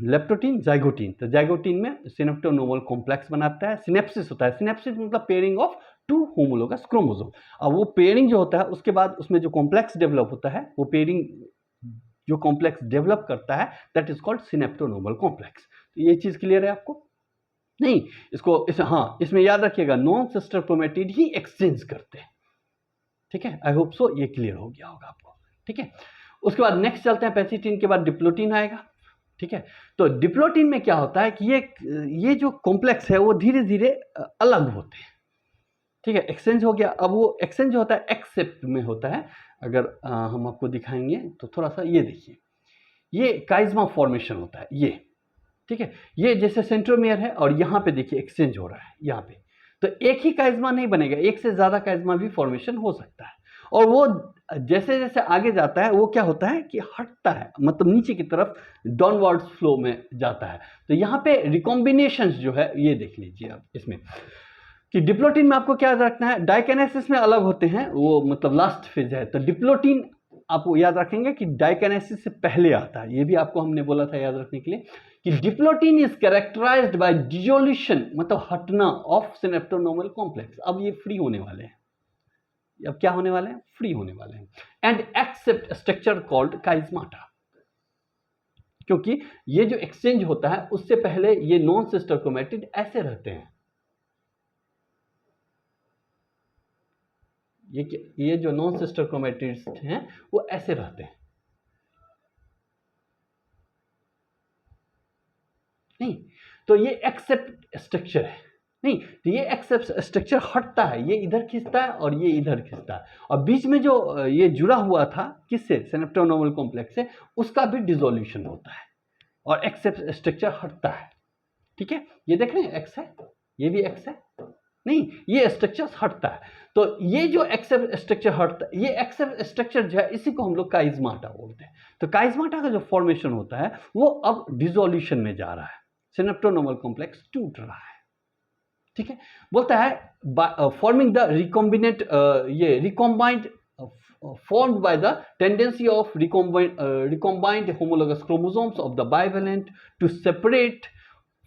S1: लेप्टोटिन, जाइगोटिन। तो जाइगोटिन में सिनेप्टोनोमल कॉम्प्लेक्स बनाता है, सिनेप्सिस होता है। सिनेप्सिस मतलब pairing of two homologous chromosome. अब वो पेयरिंग जो होता है उसके बाद उसमें जो कॉम्प्लेक्स डेवलप होता है, वो पेयरिंग जो कॉम्प्लेक्स डेवलप करता है that is called synaptonemal complex. तो ये चीज क्लियर है आपको नहीं? हाँ, इसमें याद रखिएगा नॉन सिस्टर क्रोमेटिड ही एक्सचेंज करते हैं, ठीक है। आई होप सो ये क्लियर हो गया होगा आपको, ठीक है। उसके बाद नेक्स्ट चलते हैं, पैसेटिन के बाद डिप्लोटिन आएगा, ठीक है। तो डिप्लोटिन में क्या होता है कि ये जो कॉम्प्लेक्स है वो धीरे धीरे अलग होते हैं, ठीक है। एक्सचेंज हो गया। अब वो एक्सचेंज होता है एक्सेप्ट में होता है। अगर हम आपको दिखाएंगे तो थोड़ा सा ये देखिए, ये काइज्मा फॉर्मेशन होता है ये, ठीक है। ये जैसे सेंट्रोमियर है और यहाँ पे देखिए एक्सचेंज हो रहा है यहाँ पे। तो एक ही काइज्मा नहीं बनेगा, एक से ज्यादा काइज्मा भी फॉर्मेशन हो सकता है। और वो जैसे जैसे आगे जाता है वो क्या होता है कि हटता है, मतलब नीचे की तरफ डाउनवर्ड्स फ्लो में जाता है। तो यहाँ पे रिकॉम्बिनेशंस जो है ये देख लीजिए आप इसमें कि डिप्लोटिन में आपको क्या रखना है, डाइकाइनेसिस में अलग होते हैं, वो मतलब लास्ट फेज है। तो डिप्लोटिन आपको याद रखेंगे कि डाइकाइनेसिस से पहले आता है, ये भी आपको हमने बोला था याद रखने के लिए कि diplotene is characterized by dissolution, मतलब हटना ऑफ सिनेप्टोनोमल कॉम्प्लेक्स। अब ये फ्री होने वाले हैं, अब क्या होने वाले हैं, फ्री होने वाले हैं, एंड एक्सेप्ट स्ट्रक्चर कॉल्ड काइज्माटा। क्योंकि ये जो एक्सचेंज होता है उससे पहले ये नॉन सिस्टर क्रोमेटिड ऐसे रहते हैं, ये जो नॉन सिस्टर क्रोमेटिड्स हैं वो ऐसे रहते हैं, नहीं। तो ये एक्सेप्ट स्ट्रक्चर है, नहीं। तो ये एक्सेप्ट स्ट्रक्चर हटता है, ये इधर खींचता है और ये इधर खींचता है, और बीच में जो ये जुड़ा हुआ था किससे, सिनेप्टोनोमल कॉम्प्लेक्स से, उसका भी डिसोल्यूशन होता है और एक्सेप्ट स्ट्रक्चर हटता है, ठीक है। ये देख रहे हैं एक्स है, ये भी एक्स है, नहीं, ये स्ट्रक्चर हटता है। तो ये जो एक्सेप्ट स्ट्रक्चर हटता है, ये एक्सेप्ट स्ट्रक्चर जो है इसी को हम लोग काइज्माटा बोलते हैं। तो काइज्माटा का जो फॉर्मेशन होता है वो अब डिसोल्यूशन में जा रहा है, सिनेप्टोनोमल कॉम्प्लेक्स टूट रहा है, ठीक है। बोलता है फॉर्मिंग द रिकॉम्बिनेट, ये रिकॉम्बाइंड formed by the tendency of recombined homologous chromosomes of the bivalent to separate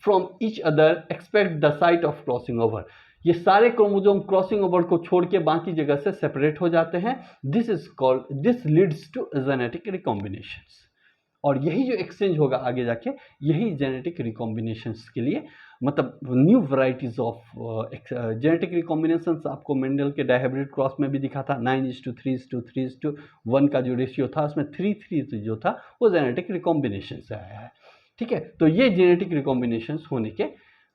S1: from each other except the site of crossing over। ये सारे क्रोमोसोम क्रॉसिंग ओवर को छोड़ के बाकी जगह से सेपरेट हो जाते हैं। दिस लीड्स टू जेनेटिक रिकॉम्बिनेशंस, और यही जो एक्सचेंज होगा आगे जाके, यही जेनेटिक रिकॉम्बिनेशंस के लिए, मतलब न्यू वैरायटीज ऑफ जेनेटिक रिकॉम्बिनेशंस आपको मेंडल के डायहाइब्रिड क्रॉस में भी दिखा था। 9:3:3:1 का जो रेशियो था उसमें 3:3 जो था वो जेनेटिक रिकॉम्बिनेशन से आया है, ठीक है। तो ये जेनेटिक रिकॉम्बिनेशंस होने के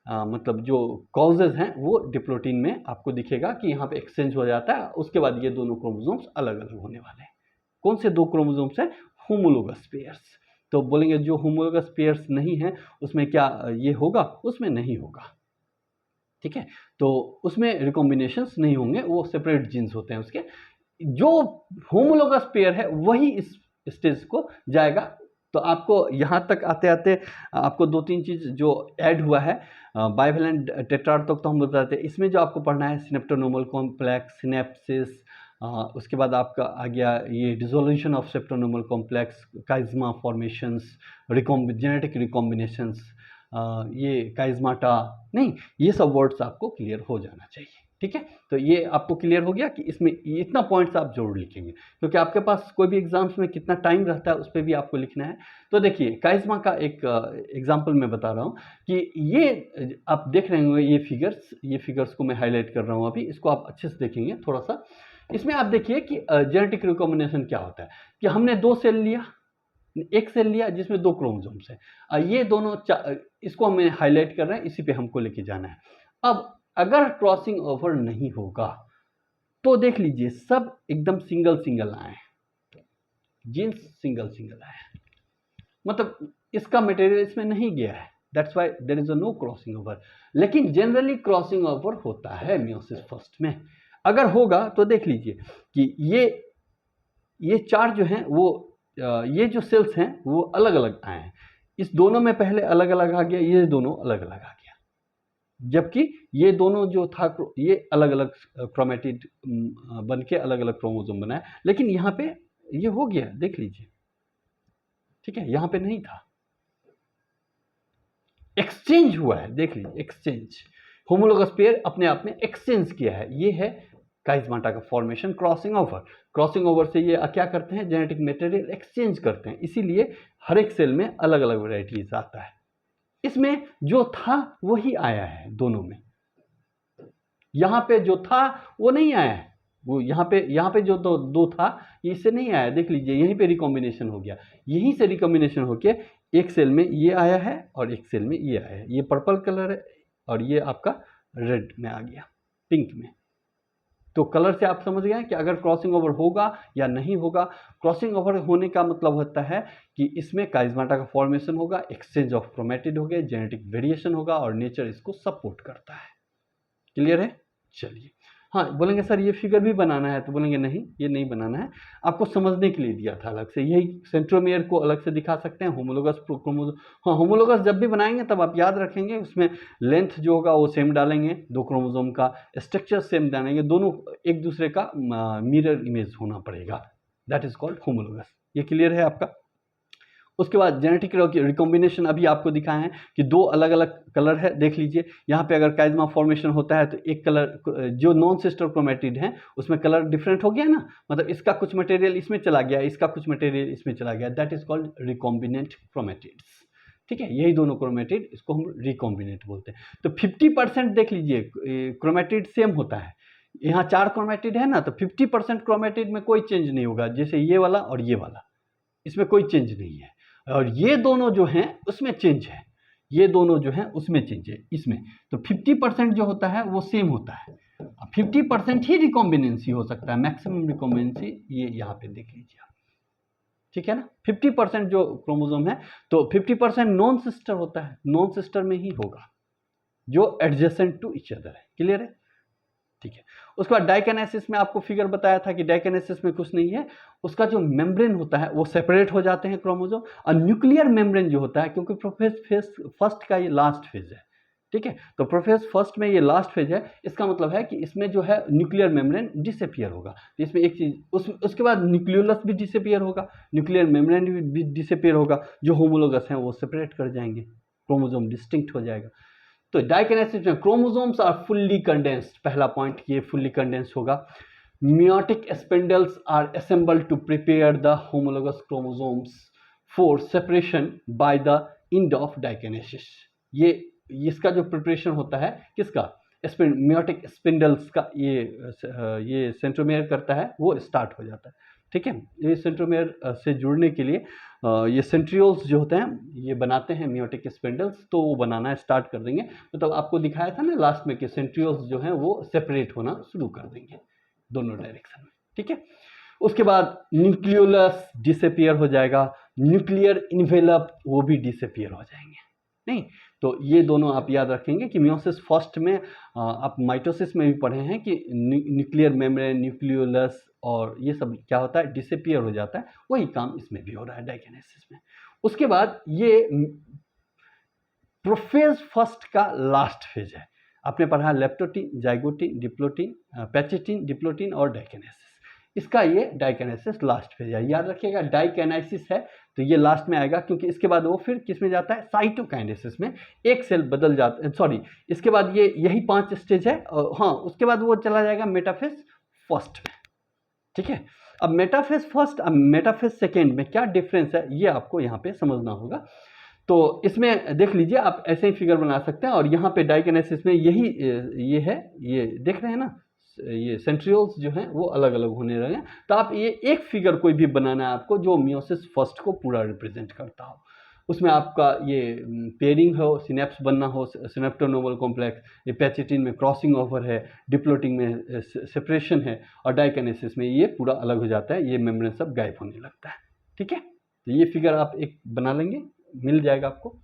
S1: मतलब जो कॉजेज हैं वो डिप्लोटिन में आपको दिखेगा कि यहाँ पे एक्सचेंज हो जाता है। उसके बाद ये दोनों क्रोमोसोम्स अलग अलग होने वाले हैं। कौन से दो क्रोमोसोम्स हैं, होमोलोगस पेयर्स। तो बोलेंगे जो होमोलोगस पेयर्स नहीं है उसमें क्या ये होगा, उसमें नहीं होगा, ठीक है। तो उसमें रिकॉम्बिनेशंस नहीं होंगे, वो सेपरेट जीन्स होते हैं उसके। जो होमोलोगस पेयर है वही इस स्टेज को जाएगा। तो आपको यहाँ तक आते आते आपको दो तीन चीज़ जो ऐड हुआ है, बाइवेलेंट टेट्राड तक तो हम बताते हैं। इसमें जो आपको पढ़ना है सिनेप्टोनोमल कॉम्प्लेक्स, सिनेप्सिस, उसके बाद आपका आ गया ये dissolution of synaptonemal complex, chiasma formations, genetic recombinations, ये काइज़माटा, नहीं, ये सब वर्ड्स आपको क्लियर हो जाना चाहिए। ठीक है, तो ये आपको क्लियर हो गया कि इसमें इतना पॉइंट्स आप जरूर लिखेंगे, क्योंकि आपके पास कोई भी एग्जाम्स में कितना टाइम रहता है उस पर भी आपको लिखना है। तो देखिए काइज़मा का एक एग्जाम्पल मैं बता रहा हूँ कि ये आप देख रहे होंगे, ये फिगर्स को मैं हाईलाइट कर रहा हूँ अभी, इसको आप अच्छे से देखेंगे थोड़ा सा। इसमें आप देखिए कि जेनेटिक रिकॉम्बिनेशन क्या होता है कि हमने 2 सेल लिया, एक सेल लिया जिसमें 2 क्रोमोसोम्स हैं। ये दोनों इसको हमें हाईलाइट कर रहे हैं, इसी पे हमको लेके जाना है। अब अगर क्रॉसिंग ओवर नहीं होगा तो देख लीजिए सब एकदम सिंगल सिंगल आए, जीन्स सिंगल सिंगल आए, मतलब इसका मटेरियल इसमें नहीं गया है, that's why there is a no crossing over. लेकिन जनरली क्रॉसिंग ओवर होता है मियोसिस फर्स्ट में। अगर होगा तो देख लीजिए कि ये 4 जो हैं वो ये जो सेल्स हैं वो अलग अलग आए हैं, इस दोनों में पहले अलग अलग आ गया, ये दोनों अलग अलग आ गया, जबकि ये दोनों जो था ये अलग अलग क्रोमेटिड बन के अलग अलग क्रोमोसोम बनाया, लेकिन यहाँ पे ये हो गया, देख लीजिए। ठीक है, यहाँ पे नहीं था, एक्सचेंज हुआ है, देख लीजिए एक्सचेंज, होमोलोगस पेयर अपने आप में एक्सचेंज किया है। ये है काइज़माटा का formation, crossing over. Crossing over से ये क्या करते हैं, जेनेटिक मटेरियल एक्सचेंज करते हैं, इसीलिए हर एक सेल में अलग अलग वैरायटीज आता है। इसमें जो था वही आया है दोनों में, यहाँ पे जो था वो नहीं आया है, वो यहाँ पे जो दो था इससे नहीं आया, देख लीजिए यहीं पे रिकॉम्बिनेशन हो गया, यहीं से रिकॉम्बिनेशन होके एक सेल में ये आया है और एक सेल में ये आया है, ये पर्पल कलर है और ये आपका रेड में आ गया, पिंक में। तो कलर से आप समझ गए कि अगर क्रॉसिंग ओवर होगा या नहीं होगा। क्रॉसिंग ओवर होने का मतलब होता है कि इसमें काइज़माटा का फॉर्मेशन होगा, एक्सचेंज ऑफ क्रोमेटिड हो गए, जेनेटिक वेरिएशन होगा और नेचर इसको सपोर्ट करता है। क्लियर है? चलिए, हाँ बोलेंगे सर ये फिगर भी बनाना है, तो बोलेंगे नहीं ये नहीं बनाना है, आपको समझने के लिए दिया था अलग से। यही सेंट्रोमियर को अलग से दिखा सकते हैं, होमोलोगस क्रोमोसोम, हाँ होमोलोगस जब भी बनाएंगे तब आप याद रखेंगे उसमें लेंथ जो होगा वो सेम डालेंगे, 2 क्रोमोसोम का स्ट्रक्चर सेम डालेंगे, दोनों एक दूसरे का मिरर इमेज होना पड़ेगा, दैट इज कॉल्ड होमोलोगस। ये क्लियर है आपका? उसके बाद जेनेटिक रिकॉम्बिनेशन अभी आपको दिखाए हैं कि 2 अलग अलग कलर है, देख लीजिए यहाँ पे अगर काइज़मा फॉर्मेशन होता है तो एक कलर जो नॉन सिस्टर क्रोमेटिड है उसमें कलर डिफरेंट हो गया ना, मतलब इसका कुछ मटेरियल इसमें चला गया, इसका कुछ मटेरियल इसमें चला गया, that is called recombinant chromatids. ठीक है, यही दोनों क्रोमेटिड, इसको हम रिकॉम्बिनेंट बोलते हैं। तो 50% देख लीजिए क्रोमेटिड सेम होता है, यहाँ 4 क्रोमेटिड है ना, तो 50% क्रोमेटिड में कोई चेंज नहीं होगा, जैसे ये वाला और ये वाला, इसमें कोई चेंज नहीं है। और ये दोनों जो हैं उसमें चेंज है, ये दोनों जो हैं उसमें चेंज है इसमें। तो 50% जो होता है वो सेम होता है, 50% ही रिकॉम्बिनेंसी हो सकता है, मैक्सिमम रिकॉम्बिनेंसी ये यहाँ पे देख लीजिए आप। ठीक है ना, 50% जो क्रोमोसोम है तो 50% नॉन सिस्टर होता है, नॉन सिस्टर में ही होगा जो एडजेसेंट टू ईच अदर है। क्लियर है? ठीक है, उसके बाद डाइकिनेसिस में आपको फिगर बताया था कि डाइकिनेसिस में कुछ नहीं है, उसका जो मेम्ब्रेन होता है वो सेपरेट हो जाते हैं क्रोमोसोम, और न्यूक्लियर मेम्ब्रेन जो होता है, क्योंकि प्रोफेज फेज फर्स्ट का ये लास्ट फेज है, ठीक है, तो प्रोफेज फर्स्ट में ये लास्ट फेज है, इसका मतलब है कि इसमें जो है न्यूक्लियर मेम्ब्रेन डिसअपियर होगा। तो इसमें एक चीज उसके बाद न्यूक्लियोलस भी डिसअपियर होगा, न्यूक्लियर मेम्ब्रेन भी डिसअपियर होगा, जो होमोलोगस हैं वो सेपरेट कर जाएंगे, क्रोमोसोम डिस्टिंक्ट हो जाएगा। तो डाइकिनेसिस में क्रोमोसोम्स आर फुल्ली कंडेंस्ड, पहला पॉइंट ये फुल्ली कंडेंस्ड होगा। meiotic spindles are assembled to prepare the homologous chromosomes for separation by the end of dikinesis। ये इसका जो प्रिपरेशन होता है किसका, meiotic spindles का, ये सेंट्रोमियर करता है, वो स्टार्ट हो जाता है। ठीक है, ये सेंट्रोमियर से जुड़ने के लिए ये सेंट्रियोल्स जो होते हैं ये बनाते हैं meiotic spindles, तो वो बनाना स्टार्ट कर देंगे। मतलब आपको दिखाया था ना लास्ट में कि सेंट्रियोल्स जो हैं वो सेपरेट होना शुरू कर देंगे दोनों डायरेक्शन में। ठीक है, उसके बाद न्यूक्लियोलस डिसअपियर हो जाएगा, न्यूक्लियर इन्वेलप वो भी डिसअपियर हो जाएंगे। नहीं, तो ये दोनों आप याद रखेंगे कि मियोसिस फर्स्ट में आप माइटोसिस में भी पढ़े हैं कि न्यूक्लियर मेम्ब्रेन, न्यूक्लियोलस और ये सब क्या होता है, डिसअपियर हो जाता है, वही काम इसमें भी हो रहा है डाइकिनेसिस में। उसके बाद ये प्रोफेज फर्स्ट का लास्ट फेज है, आपने पढ़ा लेप्टोटीन, जाइगोटीन, डिप्लोटीन, पैचेटीन, डिप्लोटीन और डाइकिनेसिस। इसका ये डाइकाइनेसिस लास्ट फेज है। याद रखिएगा डाइकाइनेसिस है तो ये लास्ट में आएगा, क्योंकि इसके बाद वो फिर किस में जाता है, साइटोकाइनेसिस में। एक सेल बदल जाता है, सॉरी इसके बाद ये यही 5 स्टेज है। हाँ, उसके बाद वो चला जाएगा मेटाफेज फर्स्ट में। ठीक है, अब मेटाफेज फर्स्ट अब मेटाफेज सेकेंड में क्या डिफरेंस है ये आपको यहाँ पे समझना होगा। तो इसमें देख लीजिए, आप ऐसे ही फिगर बना सकते हैं। और यहाँ पे डाइकाइनेसिस में यही ये है, ये देख रहे हैं ना, ये सेंट्रियोल्स जो हैं वो अलग अलग होने लगे हैं। तो आप ये एक फिगर कोई भी बनाना है आपको जो मियोसिस फर्स्ट को पूरा रिप्रेजेंट करता हो। उसमें आपका ये पेयरिंग हो, सिनेप्स बनना हो, सिनेप्टोनोवल कॉम्प्लेक्स, पैचिटिन में क्रॉसिंग ओवर है, डिप्लोटिंग में सेपरेशन है, और डाइकाइनेसिस में ये पूरा अलग हो जाता है, ये मेम्ब्रेन सब गायब होने लगता है। ठीक है, तो ये फिगर आप एक बना लेंगे, मिल जाएगा आपको।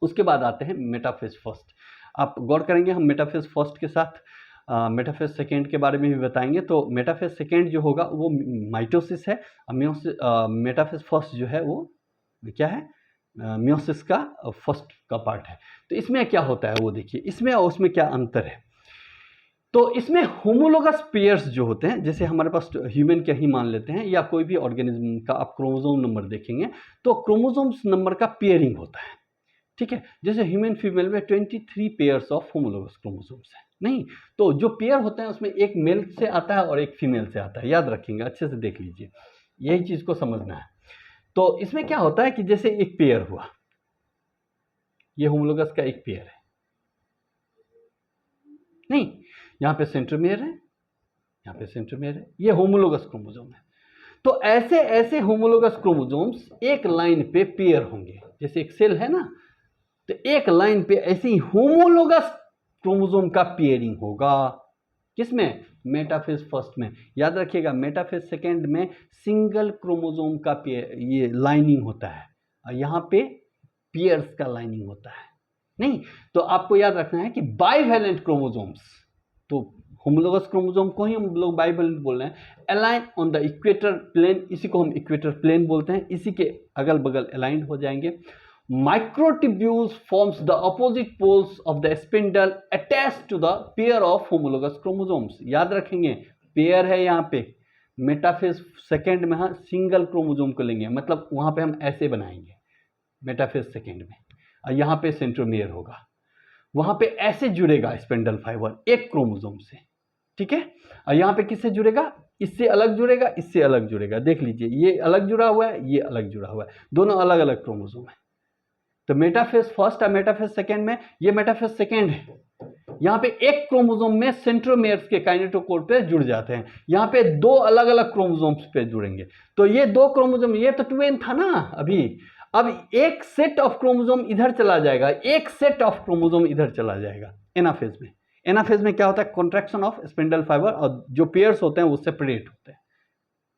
S1: उसके बाद आते हैं मेटाफेज फर्स्ट। आप गौर करेंगे हम मेटाफेज फर्स्ट के साथ मेटाफेज सेकेंड के बारे में भी बताएंगे। तो मेटाफेज सेकेंड जो होगा वो माइटोसिस है, मेटाफेज फर्स्ट जो है वो क्या है, मियोसिस का फर्स्ट का पार्ट है। तो इसमें क्या होता है वो देखिए, इसमें और उसमें क्या अंतर है। तो इसमें होमोलोगस पेयर्स जो होते हैं, जैसे हमारे पास ह्यूमन के ही मान लेते हैं या कोई भी ऑर्गेनिज्म का आप क्रोमोसोम नंबर देखेंगे तो क्रोमोसोम्स नंबर का पेयरिंग होता है। ठीक है, जैसे ह्यूमन फीमेल में 23 पेयर्स ऑफ होमोलोगस क्रोमोसोम्स है। नहीं, तो जो पेयर होते हैं उसमें एक मेल से आता है और एक फीमेल से आता है। याद रखेंगे, अच्छे से देख लीजिए, यही चीज़ को समझना है। तो इसमें क्या होता है कि जैसे एक पेयर हुआ, ये होमोलोगस का एक पेयर है, नहीं यहाँ पे सेंट्रोमेयर है, यहाँ पे सेंट्रोमेयर है, ये होमोलोगस क्रोमोसोम है। तो ऐसे ऐसे होमोलोगस क्रोमोसोम्स एक लाइन पे पेयर होंगे, जैसे एक सेल है ना, तो एक लाइन पे ऐसे ही होमोलोगस क्रोमोसोम का पेयरिंग होगा। किसमें, मेटाफेज फर्स्ट में। याद रखिएगा मेटाफेज सेकेंड में सिंगल क्रोमोसोम का ये लाइनिंग होता है, और यहाँ पे पेयर्स का लाइनिंग होता है। नहीं, तो आपको याद रखना है कि बाइवैलेंट क्रोमोसोम्स, तो होमोलोगस क्रोमोसोम को ही हम लोग बाइवैलेंट बोल रहे हैं, align on the equator plane, इसी को हम इक्वेटर प्लेन बोलते हैं, इसी के अगल बगल अलाइंड हो जाएंगे। Microtubules forms the opposite poles of the spindle attached to the pair of homologous chromosomes। याद रखेंगे पेयर है यहाँ पे, मेटाफेज सेकेंड में हाँ सिंगल क्रोमोसोम को लेंगे, मतलब वहाँ पे हम ऐसे बनाएंगे मेटाफेज सेकेंड में, और यहाँ पे सेंट्रोमियर होगा, वहाँ पे ऐसे जुड़ेगा स्पिंडल फाइबर एक क्रोमोसोम से। ठीक है, और यहाँ पे किससे जुड़ेगा, इससे अलग जुड़ेगा, इससे अलग जुड़ेगा। देख लीजिए, ये अलग जुड़ा हुआ है, ये अलग जुड़ा हुआ है, दोनों अलग अलग क्रोमोसोम है। तो मेटाफेज फर्स्ट और मेटाफेज सेकेंड में, ये मेटाफेज सेकेंड है, यहाँ पे एक क्रोमोसोम में सेंट्रोमेयर्स के काइनेटोकोर पे जुड़ जाते हैं, यहाँ पे दो अलग अलग क्रोमोसोम्स पे जुड़ेंगे। तो ये दो क्रोमोसोम, ये तो 2n था ना अभी, अब एक सेट ऑफ क्रोमोसोम इधर चला जाएगा, एक सेट ऑफ क्रोमोसोम इधर चला जाएगा एनाफेज में। एनाफेज में क्या होता है, कॉन्ट्रैक्शन ऑफ स्पिंडल फाइबर, और जो पेयर्स होते हैं वो सेपरेट होते हैं।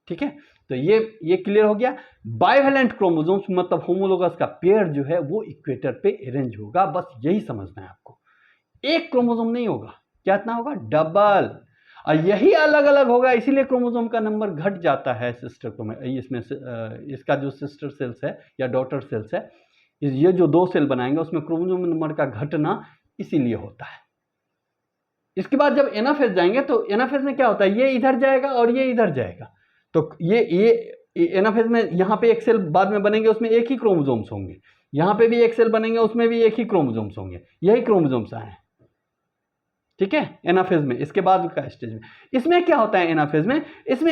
S1: ठीक है, तो ये क्लियर हो गया। बाइवैलेंट क्रोमोसोम्स मतलब होमोलोगस का पेयर जो है वो इक्वेटर पे अरेंज होगा, बस यही समझना है आपको। एक क्रोमोसोम नहीं होगा, क्या इतना होगा, डबल, और यही अलग अलग होगा, इसीलिए क्रोमोसोम का नंबर घट जाता है सिस्टर क्रोमोसोम इसमें। इसका जो सिस्टर सेल्स है या डॉटर सेल्स है, ये जो दो सेल बनाएंगे उसमें क्रोमोसोम नंबर का घटना इसीलिए होता है। इसके बाद जब एनाफेज जाएंगे तो एनाफेज में क्या होता है, ये इधर जाएगा और ये इधर जाएगा। तो ये एनाफेज में यहाँ पे एक सेल बाद में बनेंगे, उसमें एक ही क्रोमोसोम्स होंगे, यहाँ पे भी एक सेल बनेंगे, उसमें भी एक ही क्रोमोसोम्स होंगे, यही क्रोमोसोम्स आए हैं। ठीक है, एनाफेज में, इसके बाद का स्टेज में। इसमें क्या होता है एनाफेज में, इसमें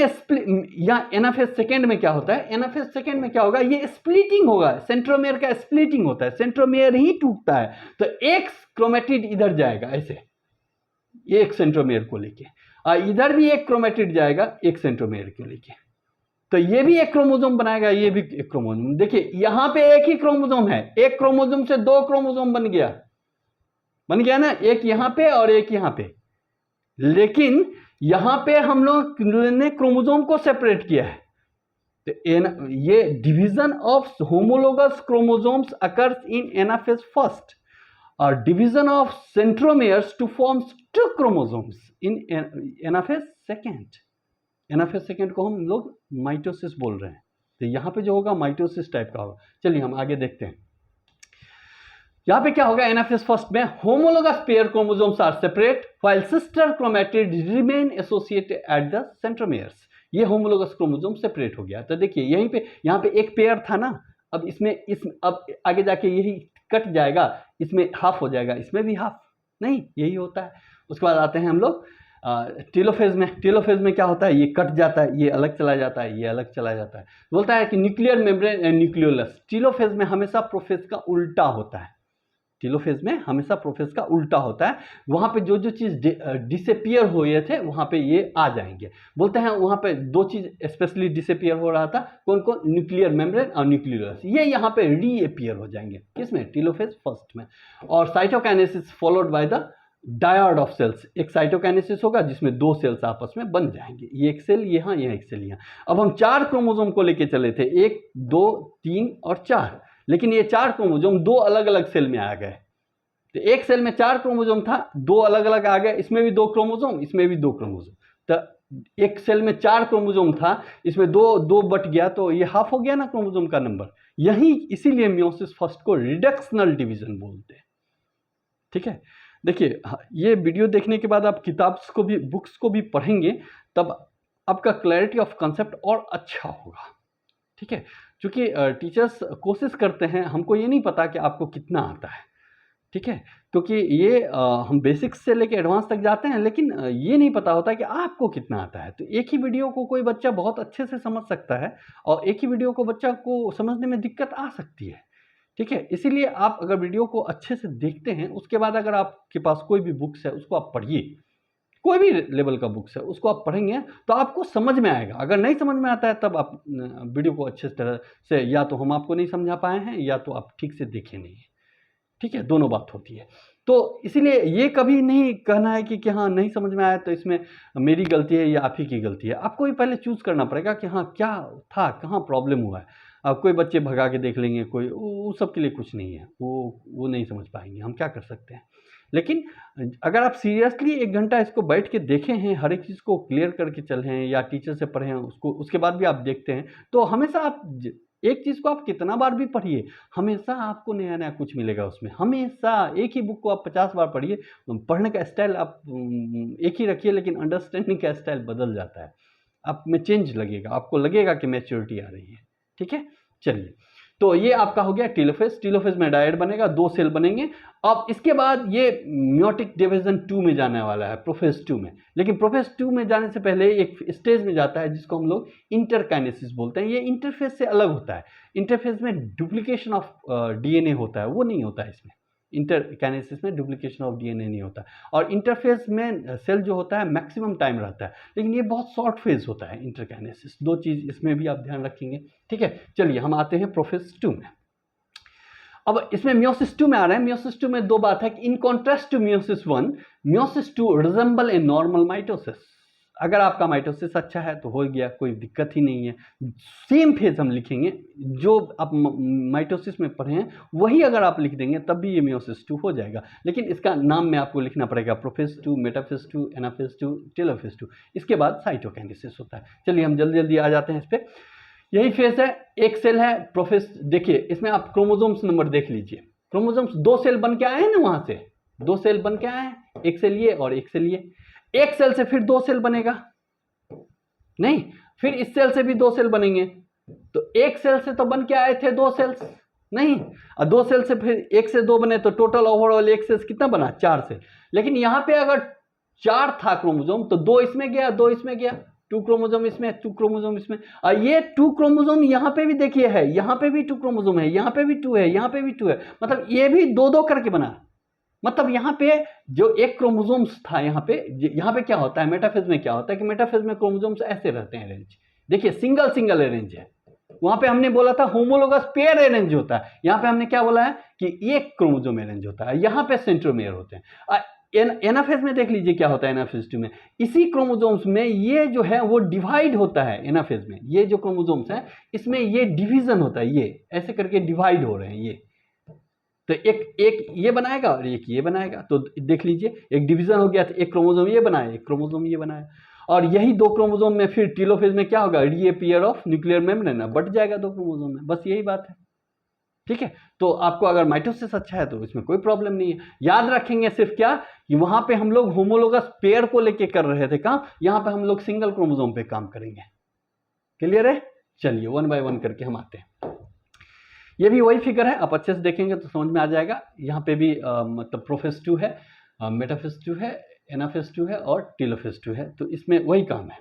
S1: या एनाफेज सेकेंड में क्या होता है, एनाफेज सेकेंड में क्या होगा, ये स्प्लिटिंग होगा, सेंट्रोमेयर का स्प्लिटिंग होता है, सेंट्रोमेयर ही टूटता है। तो एक क्रोमेटिड इधर जाएगा ऐसे, एक सेंट्रोमेयर को लेके, और इधर भी एक क्रोमेटिड जाएगा एक सेंट्रोमेयर को लेके। तो ये भी एक क्रोमोसोम बनाएगा, ये भी एक क्रोमोसोम। देखिए यहाँ पे एक ही क्रोमोसोम है, एक क्रोमोसोम से दो क्रोमोसोम बन गया ना, एक यहाँ पे और एक यहाँ पे। लेकिन यहाँ पे हम लोग ने क्रोमोसोम को सेपरेट किया है। तो ये division of homologous chromosomes occurs in anaphase first और division of centromeres to form two chromosomes in anaphase second. Anaphase second को हम लोग माइटोसिस बोल रहे हैं। तो यहाँ पे जो होगा माइटोसिस टाइप का होगा। चलिए हम आगे देखते हैं। यहाँ पे क्या होगा, एनाफेज फर्स्ट में homologous pair chromosomes are separate while sister chromatid remain associated at the centromeres. ये होमोलोगस क्रोमोसोम सेपरेट हो गया। तो देखिए यहीं पे, यहाँ पे एक पेयर था ना, अब इसमें अब आगे जाके यही कट जाएगा, इसमें हाफ हो जाएगा, इसमें भी हाफ, नहीं यही होता है। उसके बाद आते हैं हम लोग टेलोफेज में। टेलोफेज में क्या होता है, ये कट जाता है, ये अलग चला जाता है, ये अलग चला जाता है। बोलता है कि nuclear membrane and nucleolus. Telophase में हमेशा प्रोफेज का उल्टा होता है। टेलोफेज में हमेशा प्रोफेज का उल्टा होता है। वहाँ पे जो जो चीज़ डिसअपियर हुए थे वहाँ पे ये आ जाएंगे। बोलते हैं वहाँ पे दो चीज़ स्पेशली डिसअपियर हो रहा था, कौन कौन, न्यूक्लियर मेम्ब्रेन और न्यूक्लियोलस, ये यहाँ पे रीअपियर हो जाएंगे। किसमें, टेलोफेज फर्स्ट में। और cytokinesis followed by the dyad of cells. एक साइटोकाइनेसिस होगा जिसमें दो सेल्स आपस में बन जाएंगे, ये एक सेल यहाँ, ये एक सेल यहाँ। अब हम 4 क्रोमोसोम को लेके चले थे, 1 2 3 और 4, लेकिन ये 4 क्रोमोसोम 2 अलग अलग सेल में आ गए। तो एक सेल में 4 क्रोमोसोम था, 2 अलग अलग आ गए, इसमें भी 2 क्रोमोसोम, इसमें भी 2 क्रोमोसोम। तो एक सेल में 4 क्रोमोसोम था, इसमें 2 बट गया, तो ये हाफ हो गया ना क्रोमोसोम का नंबर। यही इसीलिए मियोसिस फर्स्ट को रिडक्शनल डिवीजन बोलते हैं। ठीक है, देखिए ये वीडियो देखने के बाद आप किताब को भी, बुक्स को भी पढ़ेंगे, तब आपका क्लैरिटी ऑफ कंसेप्ट और अच्छा होगा। ठीक है, क्योंकि टीचर्स कोशिश करते हैं, हमको ये नहीं पता कि आपको कितना आता है। ठीक है, क्योंकि ये हम बेसिक्स से लेके एडवांस तक जाते हैं, लेकिन ये नहीं पता होता कि आपको कितना आता है। तो एक ही वीडियो को कोई बच्चा बहुत अच्छे से समझ सकता है, और एक ही वीडियो को बच्चा को समझने में दिक्कत आ सकती है। ठीक है, इसीलिए आप अगर वीडियो को अच्छे से देखते हैं, उसके बाद अगर आपके पास कोई भी बुक्स है उसको आप पढ़िए, कोई भी लेवल का बुक्स है उसको आप पढ़ेंगे तो आपको समझ में आएगा। अगर नहीं समझ में आता है तब आप वीडियो को अच्छे तरह से, या तो हम आपको नहीं समझा पाए हैं, या तो आप ठीक से देखे नहीं हैं। ठीक है, दोनों बात होती है। तो इसीलिए ये कभी नहीं कहना है कि हाँ नहीं समझ में आया तो इसमें मेरी गलती है या आप ही की गलती है। आपको भी पहले चूज करना पड़ेगा कि हाँ क्या था, कहाँ प्रॉब्लम हुआ है। अब कोई बच्चे भगा के देख लेंगे, कोई, वो सब के लिए कुछ नहीं है, वो नहीं समझ पाएंगे, हम क्या कर सकते हैं। लेकिन अगर आप सीरियसली 1 घंटा इसको बैठ के देखे हैं, हर एक चीज़ को क्लियर करके चले हैं, या टीचर से पढ़े हैं उसको, उसके बाद भी आप देखते हैं, तो हमेशा आप एक चीज़ को आप कितना बार भी पढ़िए, हमेशा आपको नया नया कुछ मिलेगा उसमें। हमेशा एक ही बुक को आप 50 बार पढ़िए, पढ़ने का स्टाइल आप एक ही रखिए, लेकिन अंडरस्टैंडिंग का स्टाइल बदल जाता है, आप में चेंज लगेगा, आपको लगेगा कि मैच्योरिटी आ रही है। ठीक है, चलिए, तो ये आपका हो गया टेलोफेज। टेलोफेज में डायड बनेगा, 2 सेल बनेंगे। अब इसके बाद ये मियोटिक डिवीजन 2 में जाने वाला है, प्रोफेज 2 में। लेकिन प्रोफेज 2 में जाने से पहले एक स्टेज में जाता है जिसको हम लोग इंटरकाइनेसिस बोलते हैं। ये इंटरफेज से अलग होता है। इंटरफेज में डुप्लीकेशन ऑफ डीएनए होता है, वो नहीं होता है इसमें। इंटरकाइनेसिस में डुप्लीकेशन ऑफ डीएनए नहीं होता, और इंटरफेज में सेल जो होता है मैक्सिमम टाइम रहता है, लेकिन ये बहुत शॉर्ट फेज होता है इंटरकाइनेसिस। 2 चीज़ इसमें भी आप ध्यान रखेंगे। ठीक है, चलिए हम आते हैं प्रोफेज 2 में। अब इसमें मियोसिस 2 में आ रहे हैं। मियोसिस 2 में 2 बात है कि in contrast to meiosis 1, meiosis 2 resemble a normal mitosis. अगर आपका माइटोसिस अच्छा है तो हो गया, कोई दिक्कत ही नहीं है। सेम फेज हम लिखेंगे, जो आप माइटोसिस में पढ़े हैं वही अगर आप लिख देंगे तब भी ये मियोसिस 2 हो जाएगा। लेकिन इसका नाम में आपको लिखना पड़ेगा प्रोफेज 2, मेटाफेज 2, एनाफेज 2, टेलोफेज 2। इसके बाद साइटोकाइनेसिस होता है। चलिए हम जल्दी जल्दी आ जाते हैं इस पर। यही फेज है, एक सेल है प्रोफेज। देखिए इसमें आप क्रोमोसोम्स नंबर देख लीजिए। क्रोमोसोम्स 2 सेल बन के आए हैं ना, वहां से 2 सेल बन के आए हैं, एक सेल ये और एक सेल ये। एक सेल से फिर 2 सेल बनेगा नहीं, फिर इस सेल से भी 2 सेल बनेंगे। तो एक सेल से तो बन के आए थे 2 सेल्स नहीं, और 2 सेल से फिर 1 से 2 बने, तो टोटल ओवरऑल एक सेल्स कितना बना, 4 सेल। लेकिन यहां पे अगर 4 था क्रोमोसोम तो 2 इसमें गया, 2 इसमें गया, 2 क्रोमोसोम इसमें, 2 क्रोमोसोम इसमें। और ये 2 क्रोमोसोम यहां पे भी देखिए है, यहां पे भी 2 क्रोमोसोम है, यहां पे भी 2 है, यहां पे भी 2 है। मतलब ये भी 2-2 करके बना। मतलब यहाँ पे जो एक क्रोमोसोम्स था, यहाँ पे क्या होता है, मेटाफेज में क्या होता है कि मेटाफेज में क्रोमोसोम्स ऐसे रहते हैं अरेंज। देखिए सिंगल सिंगल अरेंज है। वहां पे हमने बोला था होमोलोगस पेयर अरेंज होता है, यहाँ पे हमने क्या बोला है कि एक क्रोमोसोम अरेंज होता है, यहाँ पे सेंट्रोमेयर होते हैं। एनाफेज में देख लीजिए क्या होता है, एनाफेज 2 में इसी क्रोमोसोम्स में ये जो है वो डिवाइड होता है। एनाफेज में ये जो क्रोमोसोम्स हैं इसमें ये डिवीजन होता है, ये ऐसे करके डिवाइड हो रहे हैं। ये तो एक ये बनाएगा और एक ये बनाएगा, तो देख लीजिए एक डिवीजन हो गया, तो एक क्रोमोसोम ये बनाया, एक क्रोमोसोम ये बनाया। और यही 2 क्रोमोसोम में फिर टेलोफेज में क्या होगा, reappear of nuclear membrane, but जाएगा 2 क्रोमोसोम में, बस यही बात है। ठीक है, तो आपको अगर माइटोसिस अच्छा है तो इसमें कोई प्रॉब्लम नहीं है। याद रखेंगे सिर्फ क्या कि वहां पे हम लोग होमोलोगस पेयर को लेके कर रहे थे काम, यहाँ पे हम लोग सिंगल क्रोमोसोम पे काम करेंगे। क्लियर है? चलिए वन बाय वन करके हम आते हैं। ये भी वही फिगर है, आप अच्छे से देखेंगे तो समझ में आ जाएगा। यहाँ पे भी मतलब प्रोफेज 2 है, मेटाफेज 2 है, एनाफेज 2 है और टेलोफेज 2 है, तो इसमें वही काम है।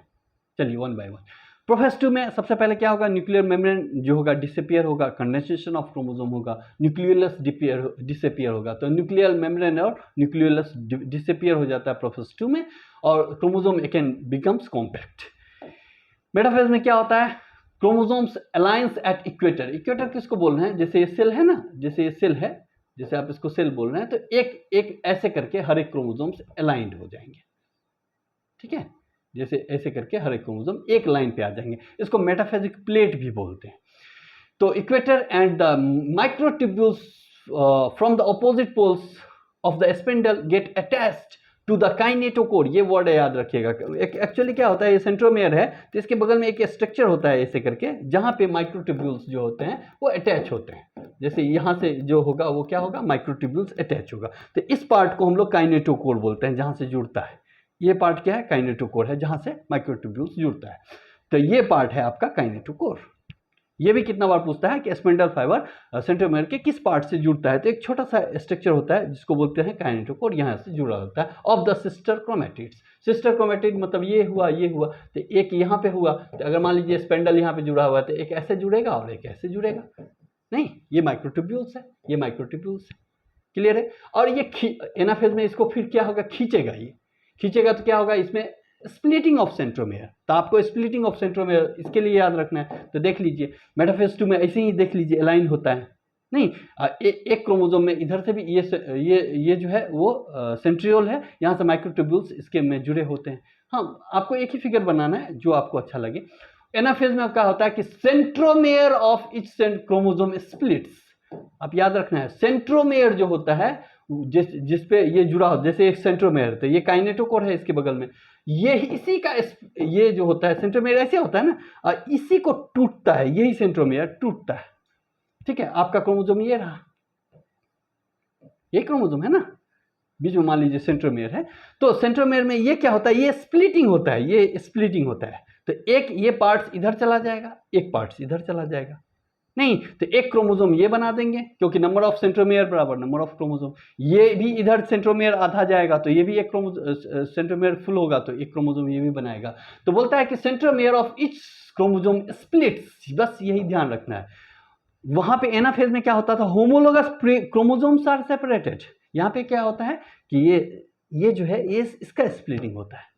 S1: चलिए वन बाय वन। प्रोफेज 2 में सबसे पहले क्या होगा, न्यूक्लियर मेम्ब्रेन जो होगा डिसअपियर होगा, कंडेंसेशन ऑफ क्रोमोसोम होगा, न्यूक्लियोलस डिसअपियर होगा। तो न्यूक्लियर मेम्ब्रेन और न्यूक्लियोलस डिसअपियर हो जाता है प्रोफेज 2 में, और chromosome again becomes compact. Metaphase में क्या होता है, chromosomes aligns at equator. Equator किसको बोल रहे हैं, जैसे ये सेल है ना, जैसे ये सेल है, जैसे आप इसको सेल बोल रहे हैं, तो एक एक ऐसे करके हर एक क्रोमोसोम्स अलाइंड हो जाएंगे, ठीक है, जैसे ऐसे करके हर एक क्रोमोसोम एक लाइन पे आ जाएंगे। इसको मेटाफेजिक प्लेट भी बोलते हैं। तो equator and the microtubules from the opposite poles of the spindle get attached to the kinetochore, ये वर्ड याद रखिएगा। एक्चुअली क्या होता है, ये सेंट्रोमेयर है, तो इसके बगल में एक स्ट्रक्चर होता है ऐसे करके, जहां पे माइक्रोट्यूब्यूल्स जो होते हैं वो अटैच होते हैं। जैसे यहां से जो होगा वो क्या होगा, माइक्रोट्यूब्यूल्स अटैच होगा। तो इस पार्ट को हम लोग काइनेटोकोर बोलते हैं, जहां से जुड़ता है। ये पार्ट क्या है, काइनेटोकोर है, जहां से माइक्रोट्यूब्यूल्स जुड़ता है। तो ये पार्ट है आपका काइनेटोकोर। ये भी कितना बार पूछता है कि स्पिंडल फाइबर सेंट्रोमेयर के किस पार्ट से जुड़ता है, तो एक छोटा सा स्ट्रक्चर होता है जिसको बोलते हैं काइनेटोकोर, यहाँ से जुड़ा होता है of the sister chromatids. Sister chromatid मतलब ये हुआ, तो एक यहाँ पे हुआ, तो अगर मान लीजिए स्पिंडल यहाँ पे जुड़ा हुआ है, तो एक ऐसे जुड़ेगा और एक ऐसे जुड़ेगा, नहीं, ये माइक्रोट्यूब्यूल्स है, ये माइक्रोट्यूब्यूल्स है। क्लियर है? और ये एनाफेज में इसको फिर क्या होगा, खींचेगा, ये खींचेगा तो क्या होगा, इसमें स्प्लिटिंग ऑफ सेंट्रोमेयर। तो आपको स्प्लिटिंग ऑफ सेंट्रोमेयर इसके लिए याद रखना है, तो देख लीजिए मेटाफेज 2 में ऐसे ही देख लीजिए अलाइन होता है, नहीं, एक क्रोमोसोम में इधर से भी ये जो है वो सेंट्रियोल है, यहाँ से माइक्रोट्यूब्यूल्स इसके में जुड़े होते हैं। हाँ, आपको एक ही फिगर बनाना है जो आपको अच्छा लगे। एनाफेज में क्या होता है कि centromere of each chromosome splits. आप याद रखना है, सेंट्रोमेयर जो होता है जिस पे ये जुड़ा हो, जैसे एक सेंट्रोमेयर, तो ये काइनेटोकोर है इसके बगल में, ये इसी का ये जो होता है सेंट्रोमेयर ऐसे होता है ना, इसी को टूटता है, यही सेंट्रोमेयर टूटता है, ठीक है। आपका क्रोमोसोम ये रहा, ये क्रोमोसोम है ना, बीच में मान लीजिए सेंट्रोमेयर है, तो सेंट्रोमेयर में ये क्या होता है, ये स्प्लिटिंग होता है, ये स्प्लिटिंग होता है। तो एक ये पार्ट्स इधर चला जाएगा, एक पार्ट्स इधर चला जाएगा, नहीं, तो एक क्रोमोसोम ये बना देंगे, क्योंकि नंबर ऑफ सेंट्रोमेयर बराबर नंबर ऑफ क्रोमोसोम। ये भी इधर सेंट्रोमेयर आधा जाएगा, तो ये भी एक सेंट्रोमेयर फुल होगा, तो एक क्रोमोसोम ये भी बनाएगा। तो बोलता है कि centromere of each chromosome splits, बस यही ध्यान रखना है। वहां पे एनाफेज में क्या होता था, होमोलोगस क्रोमोसोम्स आर सेपरेटेड। यहाँ पे क्या होता है कि ये जो है, ये इसका स्प्लिटिंग होता है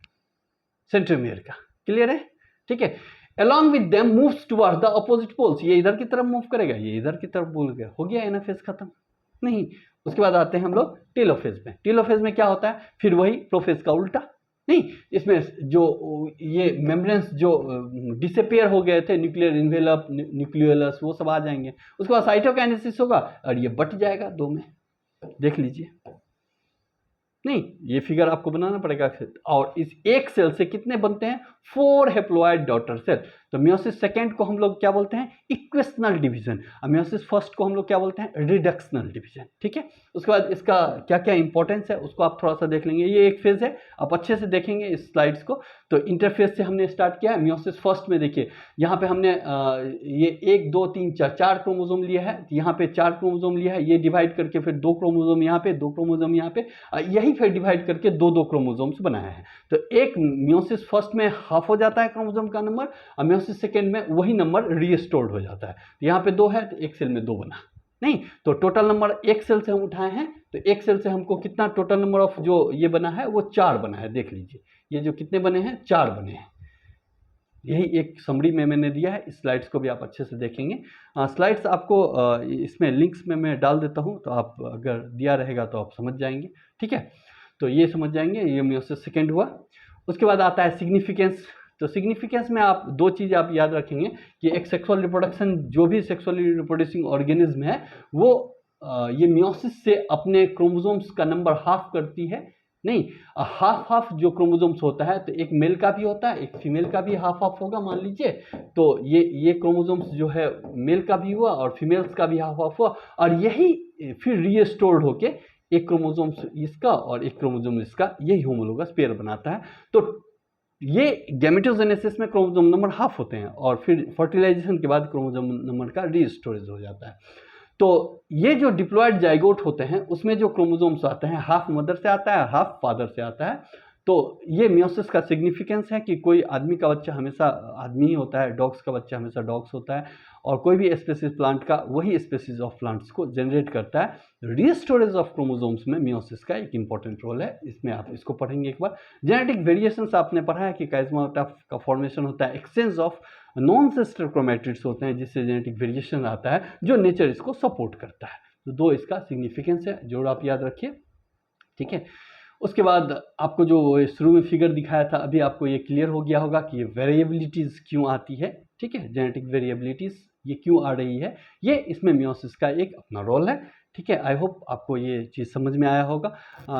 S1: सेंट्रोमेयर का। क्लियर है? ठीक है। Along with them moves towards the opposite poles, ये इधर की तरफ मूव करेगा, ये इधर की तरफ मूव करेगा, हो गया एनाफेज खत्म। नहीं, उसके बाद आते हैं हम लोग टेलोफेज में। टेलोफेज में क्या होता है, फिर वही प्रोफेज का उल्टा, नहीं, इसमें जो ये मेम्ब्रेन्स जो डिसअपियर हो गए थे, न्यूक्लियर इन्वेलप, न्यूक्लियोलस, वो सब आ जाएंगे। उसके बाद साइटोकाइनेसिस होगा और ये बट जाएगा दो में, देख लीजिए। नहीं, ये फिगर आपको बनाना पड़ेगा। और इस एक सेल से कितने बनते हैं, 4 हेप्लॉइड डॉटर सेल। तो मियोसिस सेकेंड को हम लोग क्या बोलते हैं, इक्वेशनल डिवीजन, और मियोसिस फर्स्ट को हम लोग क्या बोलते हैं, रिडक्शनल डिवीजन। ठीक है। उसके बाद इसका क्या क्या इंपॉर्टेंस है उसको आप थोड़ा सा देख लेंगे। ये एक फेज है, आप अच्छे से देखेंगे इस स्लाइड्स को। तो इंटरफेज से हमने स्टार्ट किया। मियोसिस फर्स्ट में देखिए, यहाँ पे हमने ये 1 2 3 4 क्रोमोसोम लिया है, यहाँ पे 4 क्रोमोसोम लिया है, ये डिवाइड करके फिर 2 क्रोमोसोम यहाँ पे, 2 क्रोमोसोम यहाँ पे, यही फिर डिवाइड करके 2 क्रोमोसोम्स बनाया है। तो एक मियोसिस फर्स्ट में हाफ हो जाता है क्रोमोसोम का नंबर, और मियोसिस सेकेंड में वही नंबर रीस्टोर्ड हो जाता है। यहाँ पे 2 है तो एक सेल में 2 बना, नहीं, तो टोटल नंबर एक सेल से हम उठाए हैं, तो एक सेल से हमको कितना टोटल नंबर ऑफ जो ये बना है वो 4 बना है। देख लीजिए, ये जो कितने बने हैं, 4 बने हैं। यही एक समरी में मैंने दिया है, इस स्लाइड्स को भी आप अच्छे से देखेंगे। स्लाइड्स आपको इसमें लिंक्स में मैं डाल देता हूँ, तो आप अगर दिया रहेगा तो आप समझ जाएंगे। ठीक है, तो ये समझ जाएंगे, ये मियोसिस सेकेंड हुआ। उसके बाद आता है सिग्निफिकेंस। तो सिग्निफिकेंस में आप 2 चीज़ आप याद रखेंगे कि एक सेक्सुअल रिप्रोडक्शन, जो भी सेक्सुअली रिप्रोड्यूसिंग ऑर्गेनिज्म है वो ये मियोसिस से अपने क्रोमोसोम्स का नंबर हाफ करती है। नहीं, हाफ जो क्रोमोसोम्स होता है, तो एक मेल का भी होता है, एक फीमेल का भी हाफ होगा मान लीजिए। तो ये क्रोमोसोम्स जो है मेल का भी हुआ और फीमेल्स का भी हाफ हुआ, और यही फिर रीस्टोर्ड होके एक क्रोमोसोम इसका और एक क्रोमोसोम इसका, यही होमोलोगस पेयर बनाता है। तो ये गैमेटोजेनेसिस में क्रोमोसोम नंबर हाफ होते हैं और फिर फर्टिलाइजेशन के बाद क्रोमोसोम नंबर का रीस्टोरेज हो जाता है। तो ये जो डिप्लॉयड जाइगोट होते हैं उसमें जो क्रोमोसोम्स आते हैं हाफ मदर से आता है, हाफ फादर से आता है। तो ये मियोसिस का सिग्निफिकेंस है कि कोई आदमी का बच्चा हमेशा आदमी ही होता है, डॉग्स का बच्चा हमेशा डॉग्स होता है, और कोई भी स्पेसीज प्लांट का वही स्पेसीज ऑफ प्लांट्स को जनरेट करता है। रीस्टोरेज ऑफ क्रोमोसोम्स में मियोसिस का एक इंपॉर्टेंट रोल है, इसमें आप इसको पढ़ेंगे एक बार। जेनेटिक वेरिएशंस आपने पढ़ा है कि काइज़ोमा का फॉर्मेशन होता है, exchange of non sister chromatids होते हैं जिससे जेनेटिक वेरिएशन आता है, जो नेचर इसको सपोर्ट करता है। तो दो इसका सिग्निफिकेंस है, जोड़ आप याद रखिए, ठीक है। उसके बाद आपको जो शुरू में फिगर दिखाया था, अभी आपको ये क्लियर हो गया होगा कि ये वेरिएबिलिटीज़ क्यों आती है, ठीक है, जेनेटिक वेरिएबिलिटीज़ ये क्यों आ रही है, ये इसमें मियोसिस का एक अपना रोल है, ठीक है। आई होप आपको ये चीज़ समझ में आया होगा।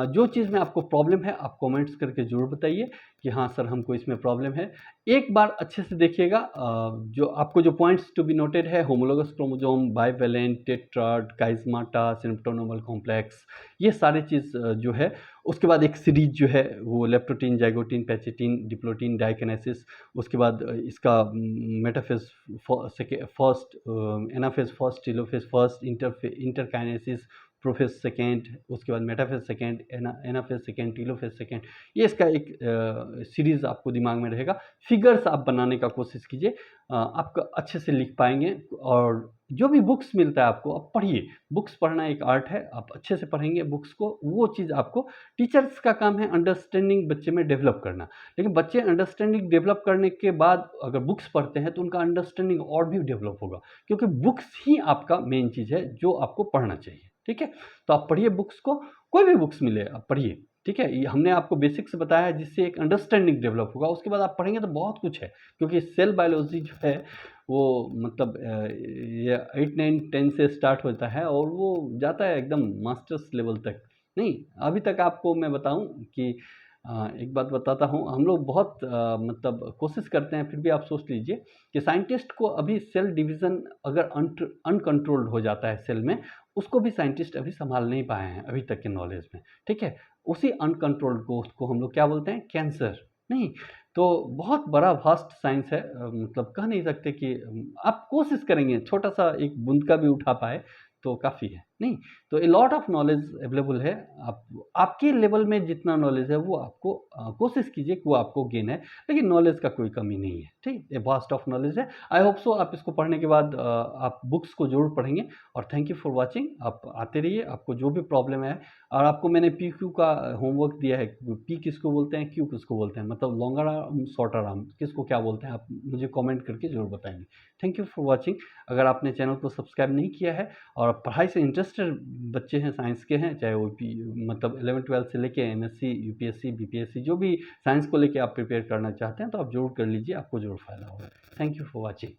S1: जो चीज़ में आपको प्रॉब्लम है आप कमेंट्स करके ज़रूर बताइए कि हाँ सर हमको इसमें प्रॉब्लम है। एक बार अच्छे से देखिएगा, जो आपको जो पॉइंट्स टू बी नोटेड है, homologous chromosome, bivalent, tetrad, chiasmata, synaptonemal complex, ये सारी चीज़ जो है। उसके बाद एक सीरीज जो है वो लेप्टोटीन, जाइगोटीन, पैचेटीन, डिप्लोटीन, डाइकिनेसिस। उसके बाद इसका metaphase first, anaphase first, telophase first, interkinesis, prophase second, उसके बाद metaphase second, anaphase second, telophase second. ये इसका एक सीरीज़ आपको दिमाग में रहेगा। फिगर्स आप बनाने का कोशिश कीजिए, आप अच्छे से लिख पाएंगे। और जो भी बुक्स मिलता है आपको आप पढ़िए, बुक्स पढ़ना एक आर्ट है, आप अच्छे से पढ़ेंगे बुक्स को, वो चीज़ आपको, टीचर्स का काम है अंडरस्टैंडिंग बच्चे में डेवलप करना, लेकिन बच्चे अंडरस्टैंडिंग डेवलप करने के बाद अगर बुक्स पढ़ते हैं तो उनका अंडरस्टैंडिंग और भी डेवलप होगा, क्योंकि बुक्स ही आपका मेन चीज़ है जो आपको पढ़ना चाहिए, ठीक है। तो आप पढ़िए बुक्स को, कोई भी बुक्स मिले आप पढ़िए, ठीक है। ये हमने आपको बेसिक्स बताया है जिससे एक अंडरस्टैंडिंग डेवलप होगा, उसके बाद आप पढ़ेंगे तो बहुत कुछ है, क्योंकि सेल बायोलॉजी जो है वो मतलब ये 8, 9, 10 से स्टार्ट होता है और वो जाता है एकदम मास्टर्स लेवल तक। नहीं, अभी तक आपको मैं बताऊं कि एक बात बताता हूं, हम लोग बहुत मतलब कोशिश करते हैं, फिर भी आप सोच लीजिए कि साइंटिस्ट को अभी सेल डिवीज़न अगर अनकंट्रोल्ड हो जाता है सेल में, उसको भी साइंटिस्ट अभी संभाल नहीं पाए हैं अभी तक के नॉलेज में, ठीक है। उसी अनकंट्रोल्ड ग्रोथ को हम लोग क्या बोलते हैं, कैंसर। नहीं, तो बहुत बड़ा वास्ट साइंस है, मतलब कह नहीं सकते कि आप कोशिश करेंगे छोटा सा एक बूंद का भी उठा पाए तो काफ़ी है। नहीं, तो a lot of knowledge available है, आप आपके लेवल में जितना नॉलेज है वो आपको कोशिश कीजिए कि वो आपको गेन है, लेकिन नॉलेज का कोई कमी नहीं है, ठीक, ये वास्ट ऑफ नॉलेज है। आई होप सो आप इसको पढ़ने के बाद आप बुक्स को जरूर पढ़ेंगे। और थैंक यू फॉर वाचिंग, आप आते रहिए, आपको जो भी प्रॉब्लम है। और आपको मैंने पी क्यू का होमवर्क दिया है, पी किसको बोलते हैं, क्यू किसको बोलते हैं, मतलब लॉन्गर आर्म, शॉर्टर आर्म किसको क्या बोलते हैं, आप मुझे कमेंट करके जरूर बताएंगे। Thank you for watching. अगर आपने चैनल को सब्सक्राइब नहीं किया है और पढ़ाई से इंटरेस्टेड बच्चे हैं, साइंस के हैं, चाहे वो मतलब 11th 12th से लेके एमएससी, यूपीएससी, बीपीएससी, जो भी साइंस को लेके आप प्रिपेयर करना चाहते हैं तो आप जरूर कर लीजिए, आपको जरूर फायदा होगा। Thank you for watching.